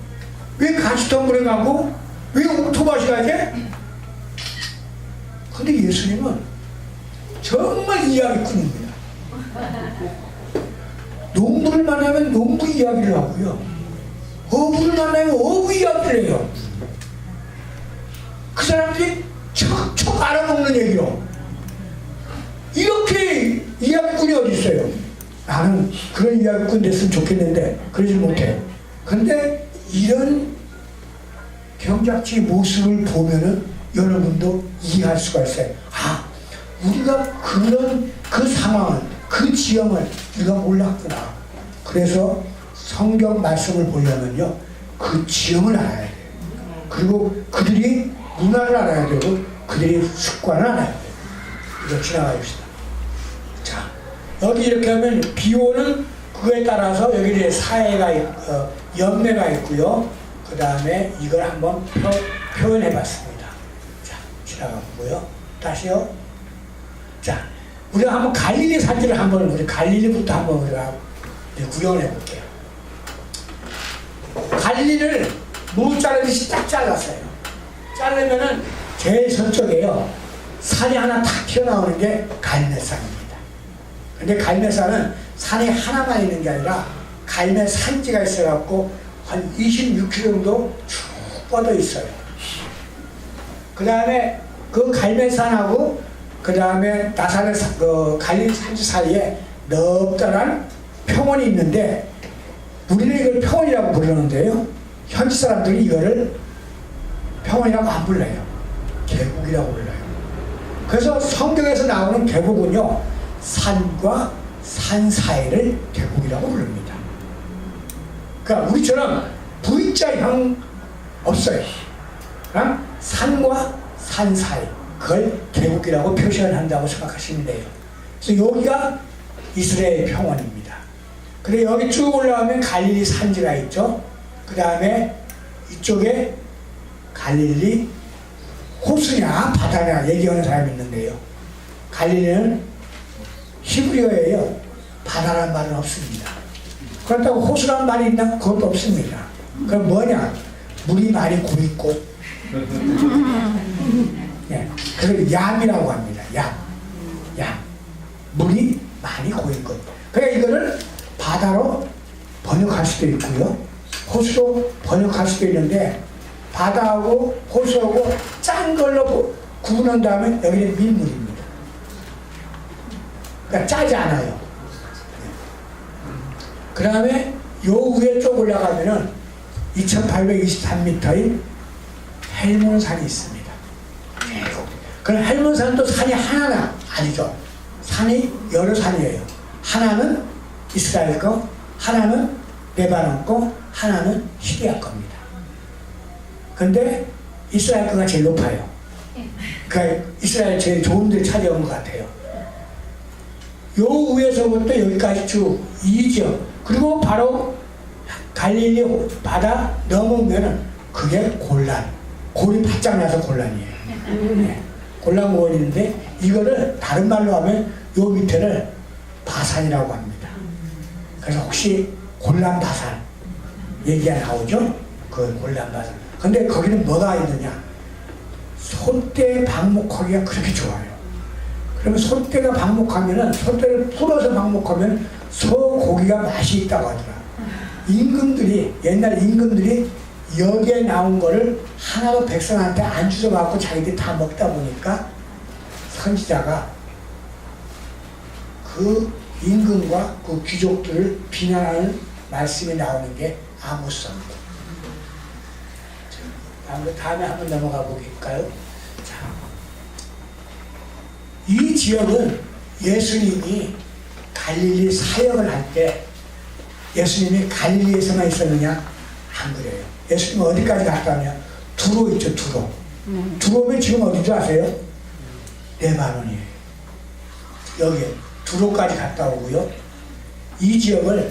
왜 가시덤불에 가고 왜 옥토밭에 가지? 근데 예수님은 정말 이야기꾼입니다. 농부를 만나면 농부 이야기를 하고요, 어부를 만나면 어부 이야기를 해요. 그 사람들이 척척 알아먹는 얘기로. 이렇게 이야기꾼이 어디 있어요? 나는 그런 이야기꾼 됐으면 좋겠는데 그러지 못해. 근데 이런 경작지 모습을 보면은 여러분도 이해할 수가 있어요. 아, 우리가 그 상황을, 그 지형을 우리가 몰랐구나. 그래서 성경 말씀을 보려면요, 그 지형을 알아야 돼요. 그리고 그들이 문화를 알아야 되고 그들이 습관을 알아야 돼요. 이거 지나가 봅시다. 자, 여기 이렇게 하면 비오는 그거에 따라서 여기 이제 사해가 연매가 있고요. 그 다음에 이걸 한번 표현해 봤습니다. 자, 지나가고요. 다시요. 자, 우리가 한번 갈릴리 산지를 우리 갈릴리부터 한번 우리가 구경을 해볼게요. 갈릴리를 무 자르듯이 딱 잘랐어요. 자르면은 제일 서쪽에요, 산이 하나 탁 튀어나오는 게 갈멜산입니다. 근데 갈멜산은 산이 하나만 있는 게 아니라 갈멜 산지가 있어갖고 한 26km 정도 쭉 뻗어 있어요. 그 다음에 그 갈멜산하고 그 다음에 나사렛 갈릴리 산지 사이에 넓다란 평원이 있는데 우리는 이걸 평원이라고 부르는데요, 현지 사람들이 이거를 평원이라고 안 불러요. 계곡이라고 불러요. 그래서 성경에서 나오는 계곡은요, 산과 산 사이를 계곡이라고 부릅니다. 그러니까 우리처럼 U자형 없어요. 산과 산 사이, 그걸 계곡이라고 표시를 한다고 생각하시면 돼요. 그래서 여기가 이스라엘 평원입니다. 근데 여기 쭉 올라가면 갈릴리 산지가 있죠. 그 다음에 이쪽에 갈릴리 호수냐 바다냐 얘기하는 사람이 있는데요. 갈릴리는 히브리어예요. 바다라는 말은 없습니다. 그렇다고 호수라는 말이 있나? 그것도 없습니다. 그럼 뭐냐? 물이 많이 고있고 네, 그걸 얌이라고 합니다. 얌. 물이 많이 고인 것. 그러니까 이거를 바다로 번역할 수도 있고요. 호수로 번역할 수도 있는데 바다하고 호수하고 짠 걸로 구분한 다음에 여기는 민물입니다. 그러니까 짜지 않아요. 그 다음에 요 위에 쪽 올라가면은 2823m의 헬몬산이 있습니다. 그럼 헬몬산도 산이 하나나 아니죠. 산이 여러 산이에요. 하나는 이스라엘 거, 하나는 레바논 거, 하나는 시리아 겁니다. 근데 이스라엘 거가 제일 높아요. 그러니까 이스라엘 제일 좋은 데 찾아온 것 같아요. 요 위에서부터 여기까지 쭉 이 지역, 그리고 바로 갈릴리 바다 넘으면은 그게 골이 바짝 나서 골란이에요. 네. 골란공원이 있는데 이거를 다른 말로 하면 요 밑에를 바산이라고 합니다. 그래서 혹시 골란바산 얘기가 나오죠? 그 골란바산. 근데 거기는 뭐가 있느냐? 소떼 방목하기가 그렇게 좋아요. 그러면 소떼가 방목하면은, 소떼를 풀어서 방목하면 소고기가 맛이 있다고 하더라. 옛날 임금들이 여기에 나온 거를 하나도 백성한테 안 주워갖고 자기들이 다 먹다 보니까 선지자가 그 임금과 그 귀족들을 비난하는 말씀이 나오는 게 아모스입니다. 다음에 한번 넘어가 보실까요? 자, 이 지역은 예수님이 갈릴리 사역을 할 때 예수님이 갈릴리에서만 있었느냐? 안 그래요. 예수님은 어디까지 갔다 오냐? 두로 있죠, 두로. 두로면 지금 어디죠 아세요? 레바논이에요. 여기 두로까지 갔다 오고요. 이 지역을